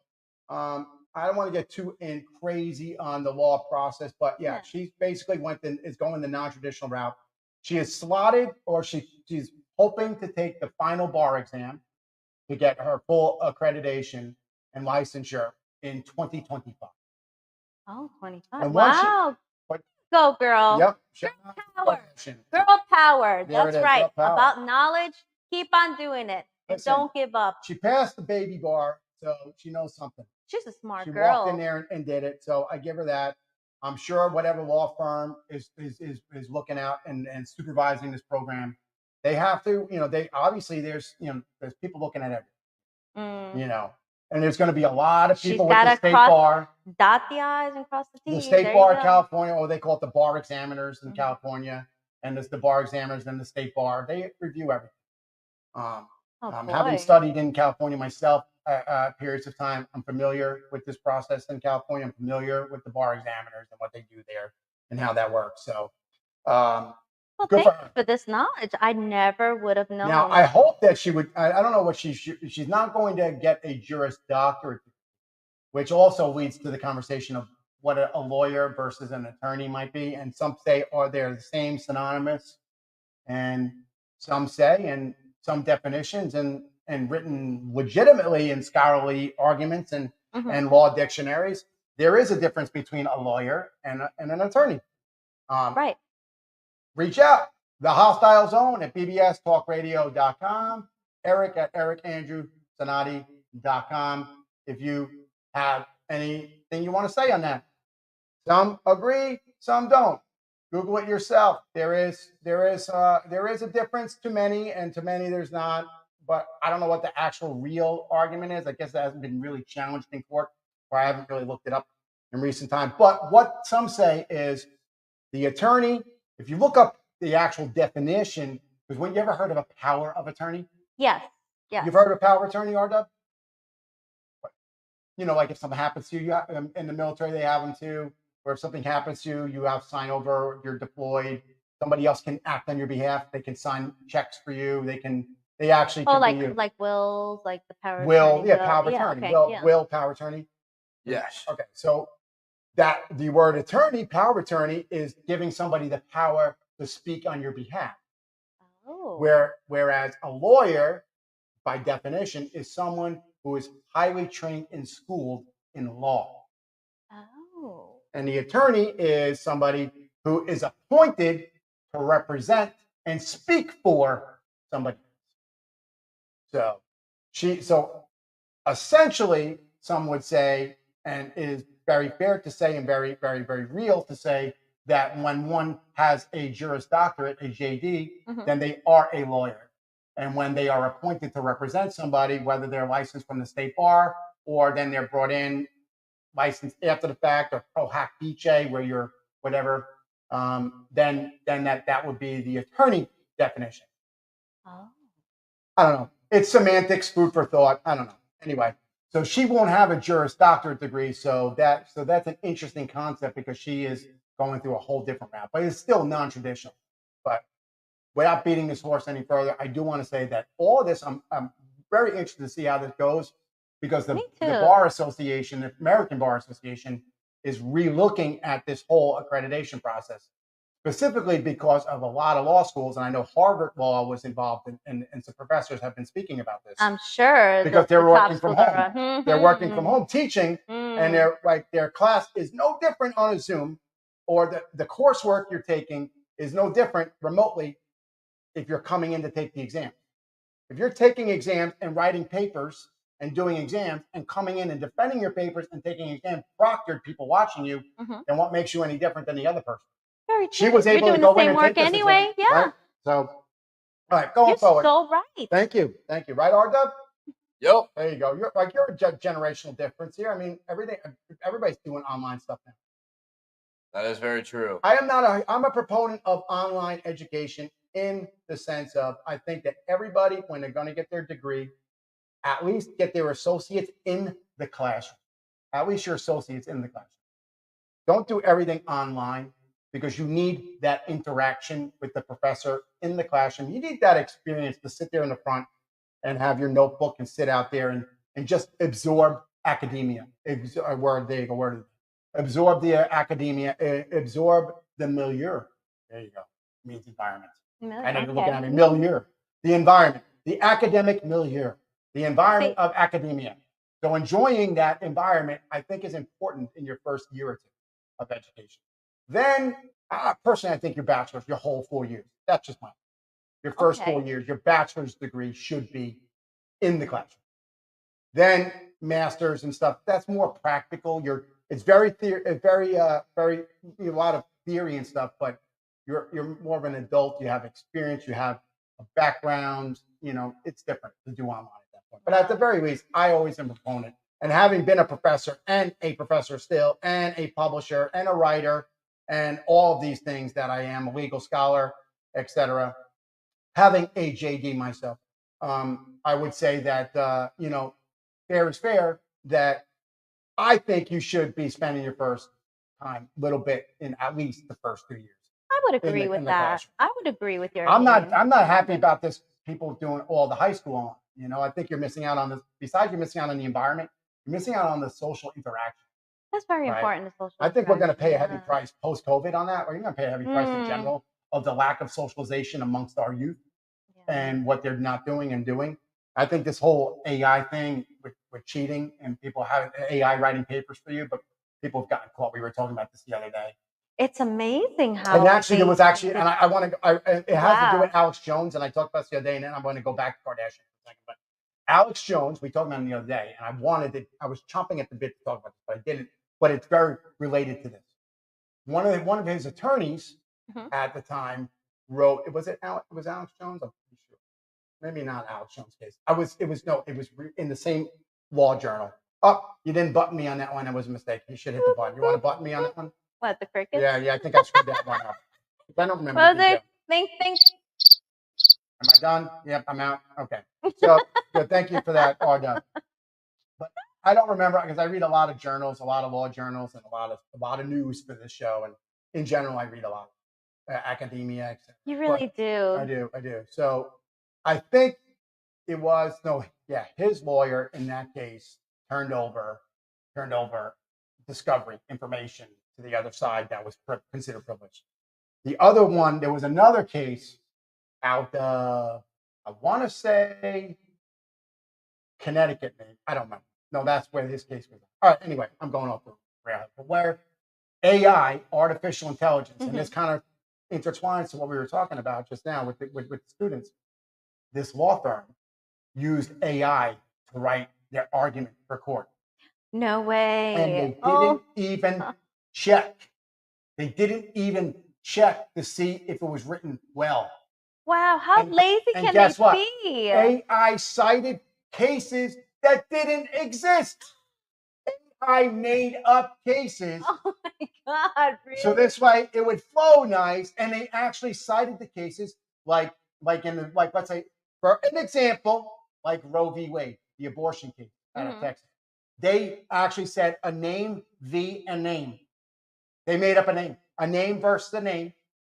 I don't want to get too crazy on the law process, but yeah, she basically is going the non-traditional route. She is slotted, or she's hoping to take the final bar exam to get her full accreditation and licensure in 2025. Oh, 25. And once Wow. but Go, girl. yep, Girl power. Girl power. There That's it is, right. girl power. About knowledge, keep on doing it. And Listen, don't give up. She passed the baby bar, so she knows something. She's a smart She girl. walked in there and did it, so I give her that. I'm sure whatever law firm is looking out and supervising this program, they have to, they obviously there's people looking at everything, and there's going to be a lot of people with the state bar, dot the I's and cross the T's. The state bar, California, or they call it the bar examiners in California, and there's the bar examiners and the state bar. They review everything. Having studied in California myself, periods of time, I'm familiar with this process in California. I'm familiar with the bar examiners and what they do there and how that works. So, well, thank you for this knowledge. I never would have known. Now, I hope that she would. I don't know what she's not going to get a Juris Doctorate, which also leads to the conversation of what a lawyer versus an attorney might be. And some say, are they the same, synonymous? And some say, and some definitions and written legitimately in scholarly arguments and law dictionaries, there is a difference between a lawyer and an attorney. Right. Reach out. The Hostile Zone at bbstalkradio.com. Eric at ericandrewcinotti.com. If you have anything you want to say on that. Some agree, some don't. Google it yourself. There is a difference to many, and to many there's not. But I don't know what the actual real argument is. I guess that hasn't been really challenged in court, or I haven't really looked it up in recent time. But what some say is the attorney. If you look up the actual definition, because when you ever heard of a power of attorney? Yes. Yeah. You've heard of a power of attorney, RW? Like if something happens to you in the military, they have them too. Or if something happens to you, you have to sign over, you're deployed. Somebody else can act on your behalf. They can sign checks for you. They actually can like wills, like the power of attorney. Power of attorney. Will, power of attorney. Yes. Okay. So that the word attorney, power of attorney, is giving somebody the power to speak on your behalf. Oh. Whereas a lawyer, by definition, is someone who is highly trained and schooled in law. Oh. And the attorney is somebody who is appointed to represent and speak for somebody. So essentially, some would say, and it is very fair to say and very, very, very real to say, that when one has a Juris Doctorate, a JD, then they are a lawyer. And when they are appointed to represent somebody, whether they're licensed from the state bar or then they're brought in licensed after the fact, or pro hac vice, where you're whatever, then that would be the attorney definition. Oh. I don't know. It's semantics, food for thought. I don't know. Anyway, so she won't have a Juris Doctorate degree, so that's an interesting concept because she is going through a whole different route, but it's still non-traditional. But without beating this horse any further, I do want to say that all of this, I'm very interested to see how this goes, because the Bar Association, the American Bar Association, is relooking at this whole accreditation process, specifically because of a lot of law schools. And I know Harvard Law was involved, and some professors have been speaking about this. I'm sure. Because they're working from home. They're working from home teaching, and their class is no different on a Zoom, or the coursework you're taking is no different remotely if you're coming in to take the exam. If you're taking exams and writing papers and doing exams and coming in and defending your papers and taking exams, proctored, people watching you, then what makes you any different than the other person? Very true. She was able to go in and take this anyway. exam, right? So, all right, going forward. You're so right. Thank you. Right, R-Dub? Yep. There you go. You're a generational difference here. I mean, everybody's doing online stuff now. That is very true. I'm a proponent of online education in the sense of I think that everybody, when they're going to get their degree, at least get their associates in the classroom. At least your associates in the classroom. Don't do everything online because you need that interaction with the professor in the classroom. You need that experience to sit there in the front and have your notebook and sit out there and just absorb academia. Absorb the academia, absorb the milieu. There you go. It means environment. I know you're looking at me. Milieu. The environment, the academic milieu, the environment of academia. So enjoying that environment, I think, is important in your first year or two of education. Then, personally, I think your bachelor's, your whole 4 years. That's just mine. Your first 4 years, your bachelor's degree should be in the classroom. Then masters and stuff. That's more practical. It's very a lot of theory and stuff, but you're more of an adult. You have experience. You have a background. It's different to do online at that point. But at the very least, I always am a proponent. And having been a professor and a professor still, and a publisher and a writer, and all of these things that I am, a legal scholar, etc. Having a JD myself, I would say that fair is fair. That I think you should be spending your first time a little bit in at least the first 2 years. I would agree with that. Classroom. I would agree with your. I'm not happy about this. People doing all the high school on. I think you're missing out on this. Besides, you're missing out on the environment. You're missing out on the social interaction. That's very important. The social. I think we're going to pay a heavy price post-COVID on that, or you're going to pay a heavy price in general of the lack of socialization amongst our youth and what they're not doing and doing. I think this whole AI thing with cheating and people having AI writing papers for you, but people have gotten caught. We were talking about this the other day. It's amazing how. And actually, it has to do with Alex Jones, and I talked about this the other day, and then I'm going to go back to Kardashian for a second. But Alex Jones, we talked about him the other day, and I was chomping at the bit to talk about this, but I didn't. But it's very related to this. One of his attorneys at the time wrote. Was Alex Jones? I'm pretty sure. Maybe not Alex Jones' case. It was in the same law journal. Oh, you didn't button me on that one. That was a mistake. You should hit the button. You want to button me on that one? What, the cricket? Yeah. I think I screwed that one up. I don't remember. What was it? Think. Am I done? Yep, I'm out. Okay. So good. Thank you for that. All done. But I don't remember because I read a lot of journals, a lot of law journals, and a lot of news for this show. And in general, I read a lot, academia, etc. You really do. I do. So I think it was his lawyer in that case turned over discovery information to the other side that was considered privileged. The other one, there was another case out, I want to say Connecticut, maybe. I don't remember. No, that's where his case was. All right, anyway, I'm going off the rail. But where AI, artificial intelligence, and this kind of intertwines to what we were talking about just now with students. This law firm used AI to write their argument for court. No way. And they didn't even check. They didn't even check to see if it was written well. Wow, how lazy can they guess what? be? AI cited cases that didn't exist. AI made up cases. Oh my God, really? So this way it would flow nice, and they actually cited the cases like let's say, for an example, like Roe v. Wade, the abortion case out of Texas. They actually said a name v. a name. They made up a name versus a name,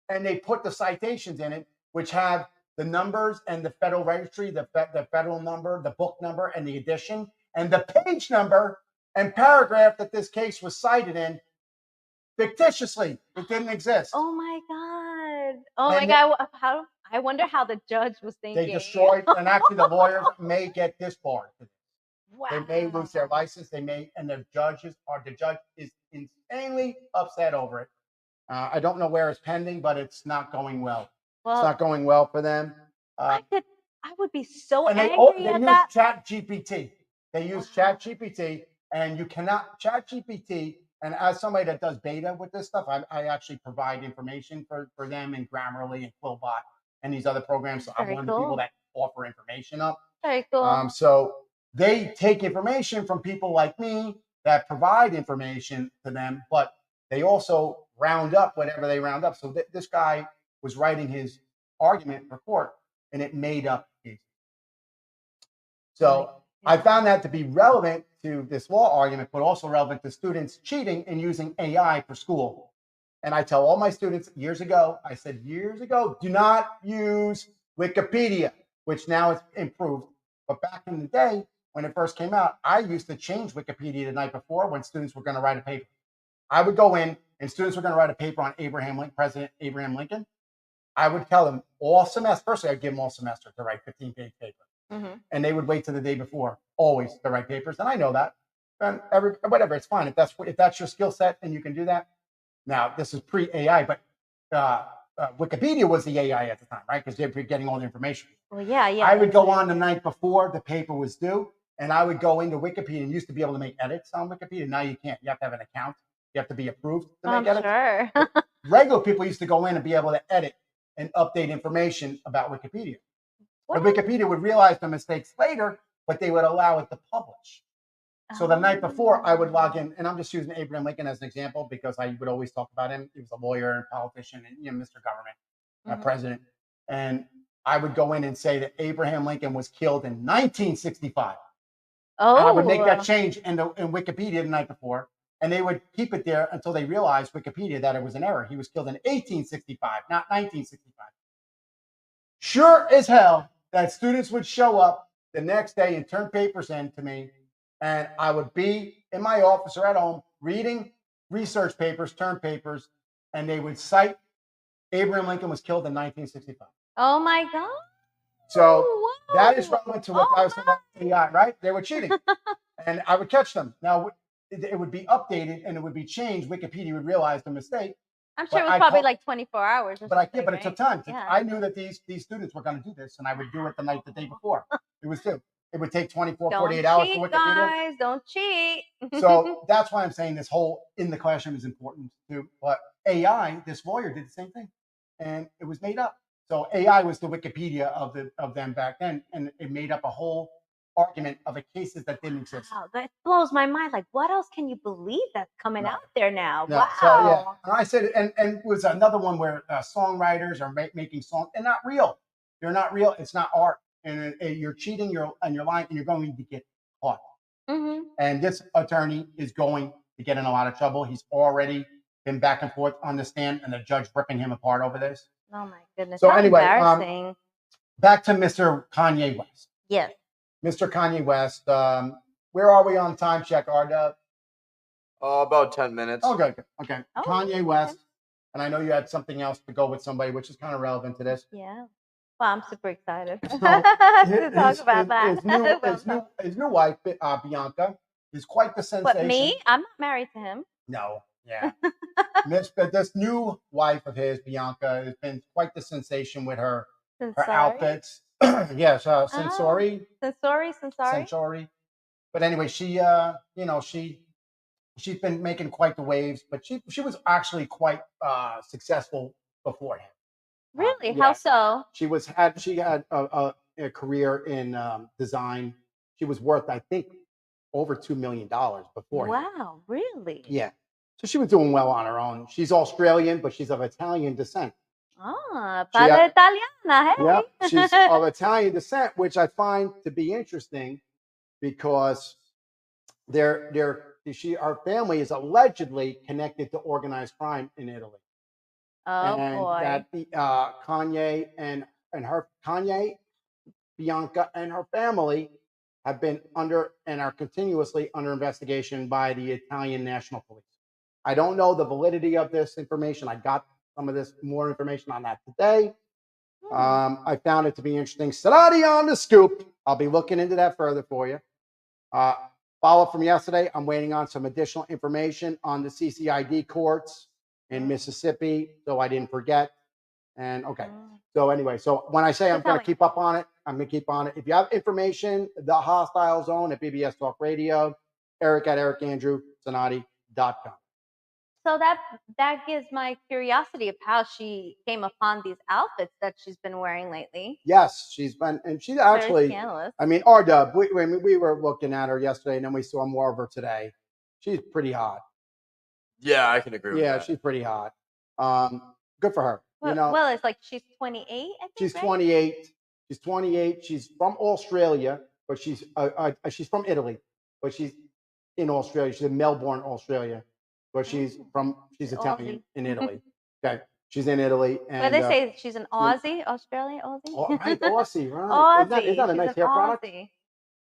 and they put the citations in it, which have the numbers and the federal registry, the federal number, the book number, and the edition, and the page number and paragraph that this case was cited in fictitiously. It didn't exist. Oh my God. Oh my God. I wonder how the judge was thinking. They destroyed, and actually the lawyers may get disbarred. Wow. They may lose their license. And the judge is insanely upset over it. I don't know where it's pending, but it's not going well. It's not going well for them. I would be so angry at that. They use ChatGPT, and you cannot ChatGPT. And as somebody that does beta with this stuff, I actually provide information for them in Grammarly and Quillbot and these other programs. So I'm one of the people that offer information up. Very cool. So they take information from people like me that provide information to them, but they also round up whatever they round up. So this guy was writing his argument for court, and it made up cases. So I found that to be relevant to this law argument, but also relevant to students cheating and using AI for school. And I tell all my students years ago, do not use Wikipedia, which now it's improved. But back in the day, when it first came out, I used to change Wikipedia the night before when students were going to write a paper. I would go in and students were going to write a paper on President Abraham Lincoln. I would tell them all semester, first I'd give them all semester to write 15-page paper. Mm-hmm. And they would wait till the day before, always, to write papers. And I know that. And whatever, it's fine. If that's your skill set and you can do that. Now, this is pre-AI, but Wikipedia was the AI at the time, right? Because they were getting all the information. Well, yeah. I would go on the night before the paper was due, and I would go into Wikipedia and used to be able to make edits on Wikipedia. Now you can't. You have to have an account. You have to be approved to make edits. Sure. Regular people used to go in and be able to edit and update information about Wikipedia. But Wikipedia would realize the mistakes later, but they would allow it to publish. So the night before, I would log in, and I'm just using Abraham Lincoln as an example because I would always talk about him. He was a lawyer and politician and Mr. Government, president. And I would go in and say that Abraham Lincoln was killed in 1965. Oh. And I would make that change in Wikipedia the night before, and they would keep it there until they realized Wikipedia that it was an error. He was killed in 1865, not 1965. Sure as hell that students would show up the next day and turn papers in to me, and I would be in my office or at home reading research papers, term papers, and they would cite Abraham Lincoln was killed in 1965. Oh my God. So that is relevant to what I was talking about AI, right? They were cheating. And I would catch them. Now, it would be updated and it would be changed. Wikipedia would realize the mistake. I'm sure it was probably like 24 hours or something. But it took time. Yeah. I knew that these students were going to do this, and I would do it the day before. It was due. It would take 48 hours for Wikipedia. Guys, don't cheat. So that's why I'm saying this whole in the classroom is important too. But AI, this lawyer did the same thing, and it was made up. So AI was the Wikipedia of them back then, and it made up a whole argument of cases that didn't exist. Wow, that blows my mind. Like, what else can you believe that's coming out there now? No. Wow. So, yeah. And I said, and it was another one where songwriters are making songs. They're not real. They're not real. It's not art. And you're cheating, you're lying, and you're going to get caught. Mm-hmm. And this attorney is going to get in a lot of trouble. He's already been back and forth on the stand, and the judge ripping him apart over this. Oh my goodness. So that's anyway, embarrassing. Back to Mr. Kanye West. Yes. Mr. Kanye West. Where are we on time check, R-Dub? About 10 minutes. Oh, good. Okay. Oh, Kanye West. And I know you had something else to go with somebody, which is kind of relevant to this. Yeah. Well, I'm super excited So, to talk about that. His new wife, Bianca, is quite the sensation. What, me? I'm not married to him. No. Yeah. This new wife of his, Bianca, has been quite the sensation with her outfits. Yes, Censori. Censori. But anyway, she she's been making quite the waves, but she was actually quite successful beforehand. Really? How so? She had a career in design. She was worth, I think, over $2 million before. Wow, really? Yeah. So she was doing well on her own. She's Australian, but she's of Italian descent. Ah, padre italiana, hey. Yeah, she's of Italian descent, which I find to be interesting because our family is allegedly connected to organized crime in Italy. Oh, and boy. That Kanye, Bianca, and her family have been under and are continuously under investigation by the Italian National Police. I don't know the validity of this information. I got some of this more information on that today. I found it to be interesting. Cinotti on the scoop. I'll be looking into that further for you. Follow from yesterday. I'm waiting on some additional information on the CCID courts in Mississippi, so I didn't forget. And okay. So anyway, so when I say I'm going to keep up on it, I'm going to keep on it. If you have information, the Hostile Zone at BBS Talk Radio, Eric at ericandrewcinotti.com. So that gives my curiosity of how she came upon these outfits that she's been wearing lately. Yes, she's been, and she's actually, scandalous. I mean, R-Dub, we were looking at her yesterday, and then we saw more of her today. She's pretty hot. Yeah, I can agree with Yeah, that. she's pretty hot. Good for her. Well, it's like she's 28, I think. She's right? 28. She's 28. She's from Australia, but she's from Italy, but she's in Australia. She's in Melbourne, Australia, but she's Italian Aussie. in Italy. Okay, she's in Italy, But and they say she's an Aussie, Australian Aussie. oh, right, Aussie, right? Aussie. Isn't that a She's nice an hair product? Aussie.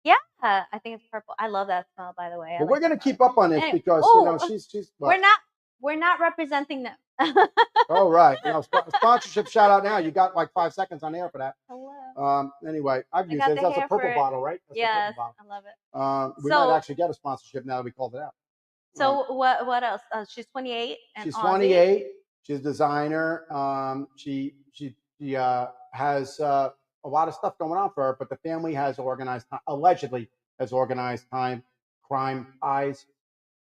Yeah, I think it's purple. I love that smell, by the way. I But like we're gonna that smell. keep up on this Anyway, because she's. we're not representing them. Oh, right. Sponsorship shout out now. You got like 5 seconds on air for that. Hello. Anyway, I've used got this. the That's a hair purple for it. bottle, right? That's Yes, a purple I love it. bottle. We So- might actually get a sponsorship now that we called it out. So what else? She's 28 and She's Aussie. 28. She's a designer. She has a lot of stuff going on for her, but the family has allegedly has organized crime ties,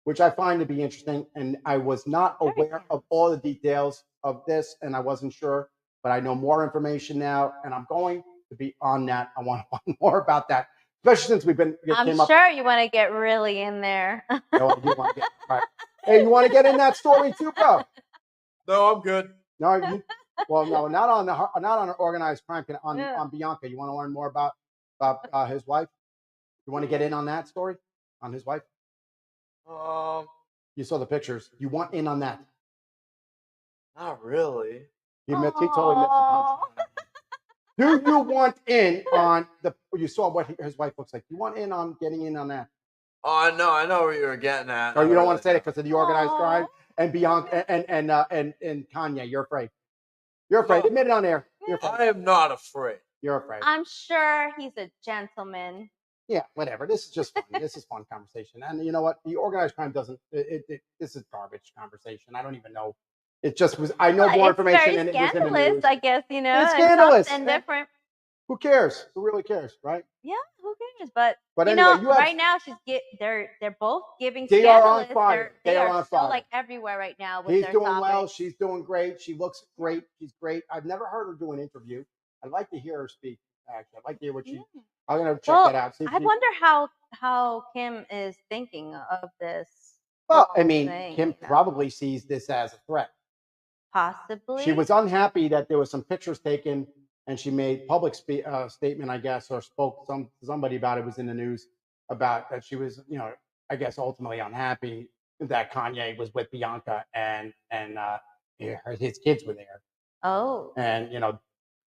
which I find to be interesting. And I was not aware of all the details of this, and I wasn't sure, but I know more information now, and I'm going to be on that. I want to find more about that, especially since I'm sure you want to get really in there. No, I do want to get right. Hey, you want to get in that story too, bro? No, I'm good. No, no, not on organized crime. On Bianca, you want to learn more about his wife? You want to get in on that story on his wife? You saw the pictures. You want in on that? Not really. He totally missed the punch. Do you want in on the? You saw what his wife looks like. You want in on getting in on that? Oh, no, I know where you were getting at. Or you don't want to say it because of the organized crime and Bianca and Kanye. You're afraid. You're afraid. Admit it on air. You're afraid. I am not afraid. You're afraid. I'm sure he's a gentleman. Yeah, whatever. This is just fun. This is fun conversation. And you know what? The organized crime doesn't. This is garbage conversation. I don't even know. It just was. I know more information, and it was in the news. I guess It's scandalous. And different. Who cares? Who really cares, right? Yeah, who cares? But anyway, right now they're both giving. They are on fire. They are on still fire. like everywhere right now. With He's their doing topics. well. She's doing great. She looks great. She's great. I've never heard her do an interview. I'd like to hear her speak. Actually, I'd like to hear what she. I'm gonna check that out. I wonder how Kim is thinking of this. Well, I mean, Kim probably sees this as a threat. Possibly. She was unhappy that there was some pictures taken, and she made public statement, I guess, or spoke somebody about it. Was in the news about that she was, I guess, ultimately unhappy that Kanye was with Bianca and his kids were there. Oh. And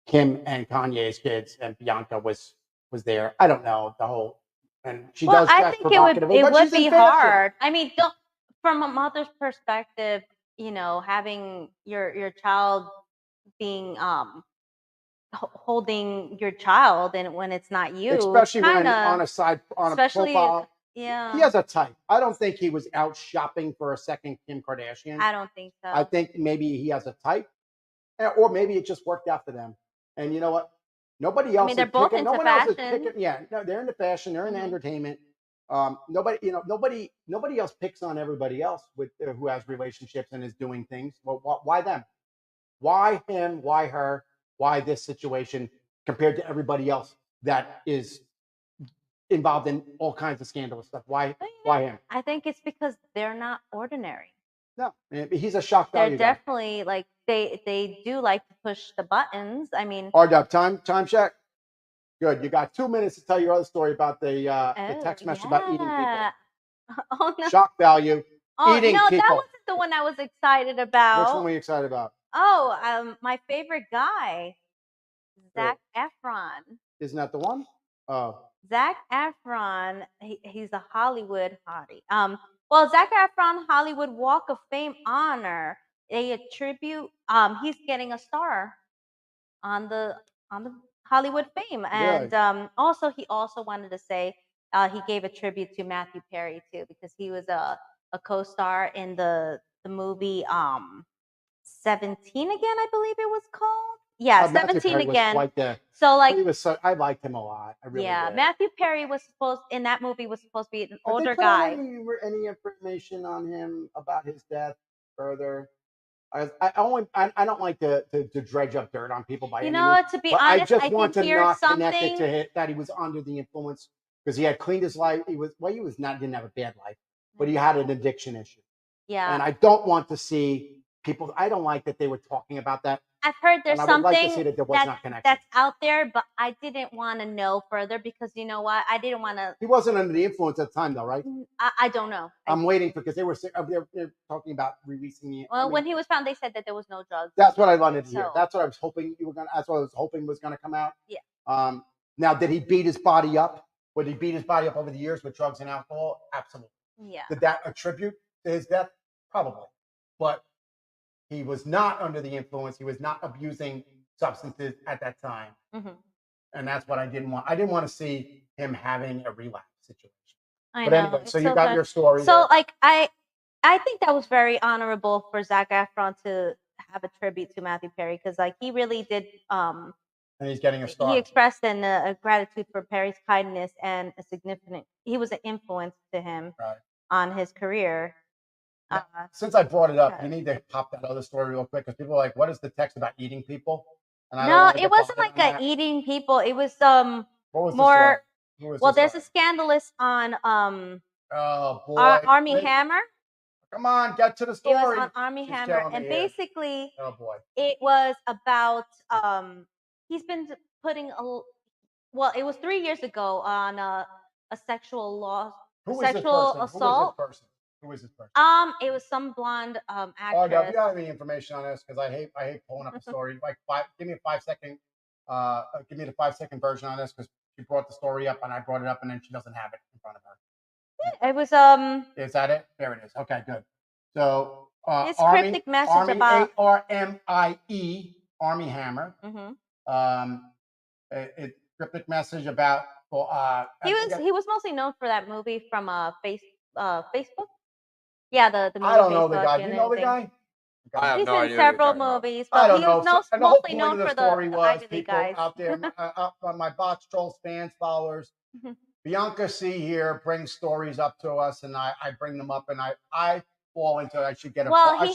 Kim and Kanye's kids and Bianca was there. I don't know the whole. And she does. I think it would be hard. I mean, from a mother's perspective, having your child being holding your child, and when it's not you, especially when on a profile. Yeah, he has a type. I don't think he was out shopping for a second Kim Kardashian. I don't think so. I think maybe he has a type, or maybe it just worked out for them. And you know what? Nobody else. I mean, they're both into fashion. No, they're into fashion. They're into entertainment. Nobody else picks on everybody else who has relationships and is doing things. Well, why them? Why him? Why her? Why this situation compared to everybody else that is involved in all kinds of scandalous stuff? Why him? I think it's because they're not ordinary. No, he's a shock value. They're definitely like they do like to push the buttons. I mean, R-Dub, time check. Good. You got 2 minutes to tell your other story about the text message about eating people. Oh no! Shock value. Eating no, people. That wasn't the one I was excited about. Which one were you excited about? Oh, my favorite guy, Zac Efron. Isn't that the one? Oh. Zac Efron. He's a Hollywood hottie. Well, Zac Efron Hollywood Walk of Fame honor. They attribute. He's getting a star on the Hollywood Fame, and also he wanted to say he gave a tribute to Matthew Perry too, because he was a co-star in the movie 17 again, I believe it was called. Yeah, 17 again. I liked him a lot. I really did. Matthew Perry was supposed to be an older guy. Any information on him about his death further? I don't like to dredge up dirt on people by any means. To be honest, I just want to not connect it to it that he was under the influence, because he had cleaned his life. He didn't have a bad life, but he had an addiction issue. Yeah. And I don't want to see people. I don't like that they were talking about that. I've heard there's And I would like to something see that there was not connection. that's out there, but I didn't want to know further because you know what? I didn't want to. He wasn't under the influence at the time, though, right? I don't know. I'm waiting for because they're talking about releasing the. Well, when he was found, they said that there was no drugs. That's what I wanted to hear. So- That's what I was hoping you were gonna. That's what I was hoping was gonna come out. Yeah. Now, did he beat his body up? Would he beat his body up over the years with drugs and alcohol? Absolutely. Yeah. Did that attribute to his death? Probably. But he was not under the influence. He was not abusing substances at that time. Mm-hmm. And that's what I didn't want. I didn't want to see him having a relapse situation. I But know. anyway, It's so you got bad. your story. So there. like I think that was very honorable for Zac Efron to have a tribute to Matthew Perry because like he really did And he's getting a star. he expressed a gratitude for Perry's kindness and he was an influence to him on his career. Since I brought it up, you need to pop that other story real quick because people are like, "What is the text about eating people?" And I don't No, wanna it get wasn't bogged like down in that. eating people. It was What was more. the story? Well, there's a scandalous on Oh boy, Army Hammer. Come on, get to the It story. was on Army She's Hammer, killing me and here. basically, Oh boy, it was about he's been putting well, it was 3 years ago on a sexual law, who was sexual this person? assault. Who was this person? It was some blonde Oh, actress. no, if you have any information on this, because I hate pulling up a story. Like give me a 5 second, give me the 5 second version on this because she brought the story up and I brought it up and then she doesn't have it in front of her. It was Is that it? There it is. Okay, good. So this Army, cryptic message Army about ARMIE Army Hammer. Mhm. It cryptic message about. Well, he was mostly known for that movie from Facebook. Yeah, the movie. I don't know Facebook the guy. Do and you know the everything. guy? I have He's no in idea what you're several talking about. movies, I but don't he know. was And the whole mostly point known of the for story the was Ivy League people guys. out there, my Box Trolls fans, followers. Mhm. Bianca Sea here brings stories up to us, and I bring them up, and I fall into it. I should get a Well, I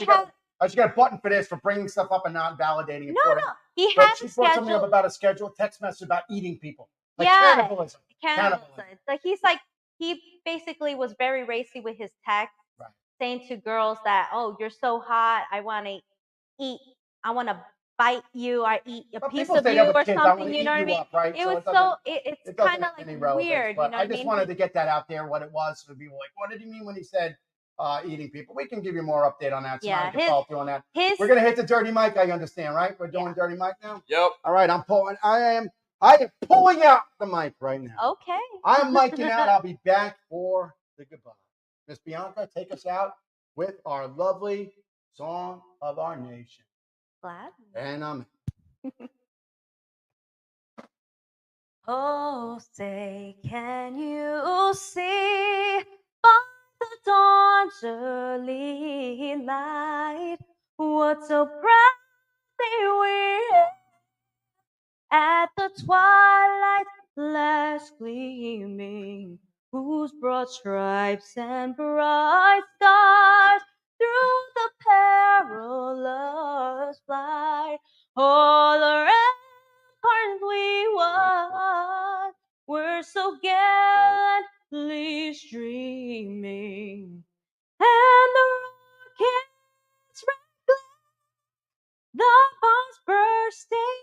should get a button for this for bringing stuff up and not validating it No, for him. no, he But has she a brought something up schedule. about a scheduled text message about eating people, like Yeah, cannibalism. cannibalism. Like he basically was very racy with his text, Right. saying to girls that, "Oh, you're so hot. I want to eat. I want to bite you or eat a But piece people of say you that with or kids. I something." want to You eat know what I you mean? up, right? It So was it doesn't. it's It doesn't kind of have like any relevance, weird. You but know I what I just mean? wanted to get that out there, what it was, so people were like, what did he mean when he said eating people? We can give you more update on that. So Yeah, I can follow through on that. his We're gonna hit the dirty mic. I understand, right? We're doing dirty mic now. Yep. All right, I'm pulling. I am pulling out the mic right now. okay. I'm micing out. I'll be back for the goodbye. Miss Bianca, take us out with our lovely song of our nation. Glad. And I'm. Oh, say, can you see by the dawn's early light what so proudly we at the twilight's last gleaming, whose broad stripes and bright stars through the perilous flight all around we won, were so gallantly streaming, and the rockets red, the bombs bursting,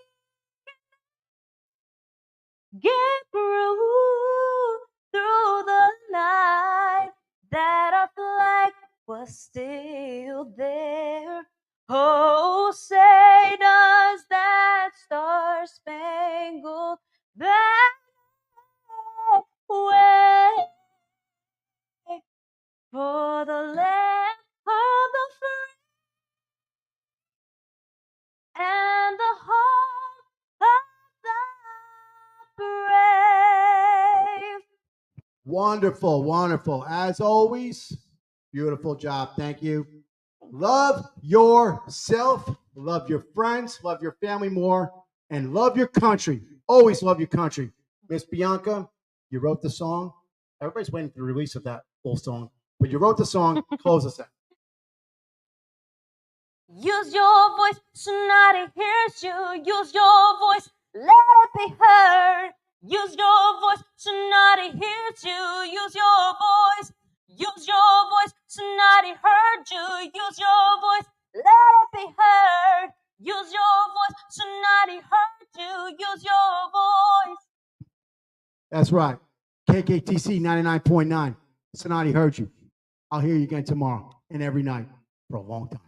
get through the night, that our flag was still there. Oh, say does that star-spangled banner wave for the land of the free and the home of the brave. Wonderful, wonderful. As always, beautiful job. Thank you. Love yourself, love your friends, love your family more, and love your country. Always love your country. Miss Bianca, you wrote the song. Everybody's waiting for the release of that full song, but you wrote the song. Close us out. Use your voice, Cinotti hears you. Use your voice, let it be heard. Use your voice, Cinotti hears you. Use your voice. Use your voice, Cinotti heard you. Use your voice, let it be heard. Use your voice, Cinotti heard you. Use your voice. That's right. KKTC 99.9. Cinotti heard you. I'll hear you again tomorrow and every night for a long time.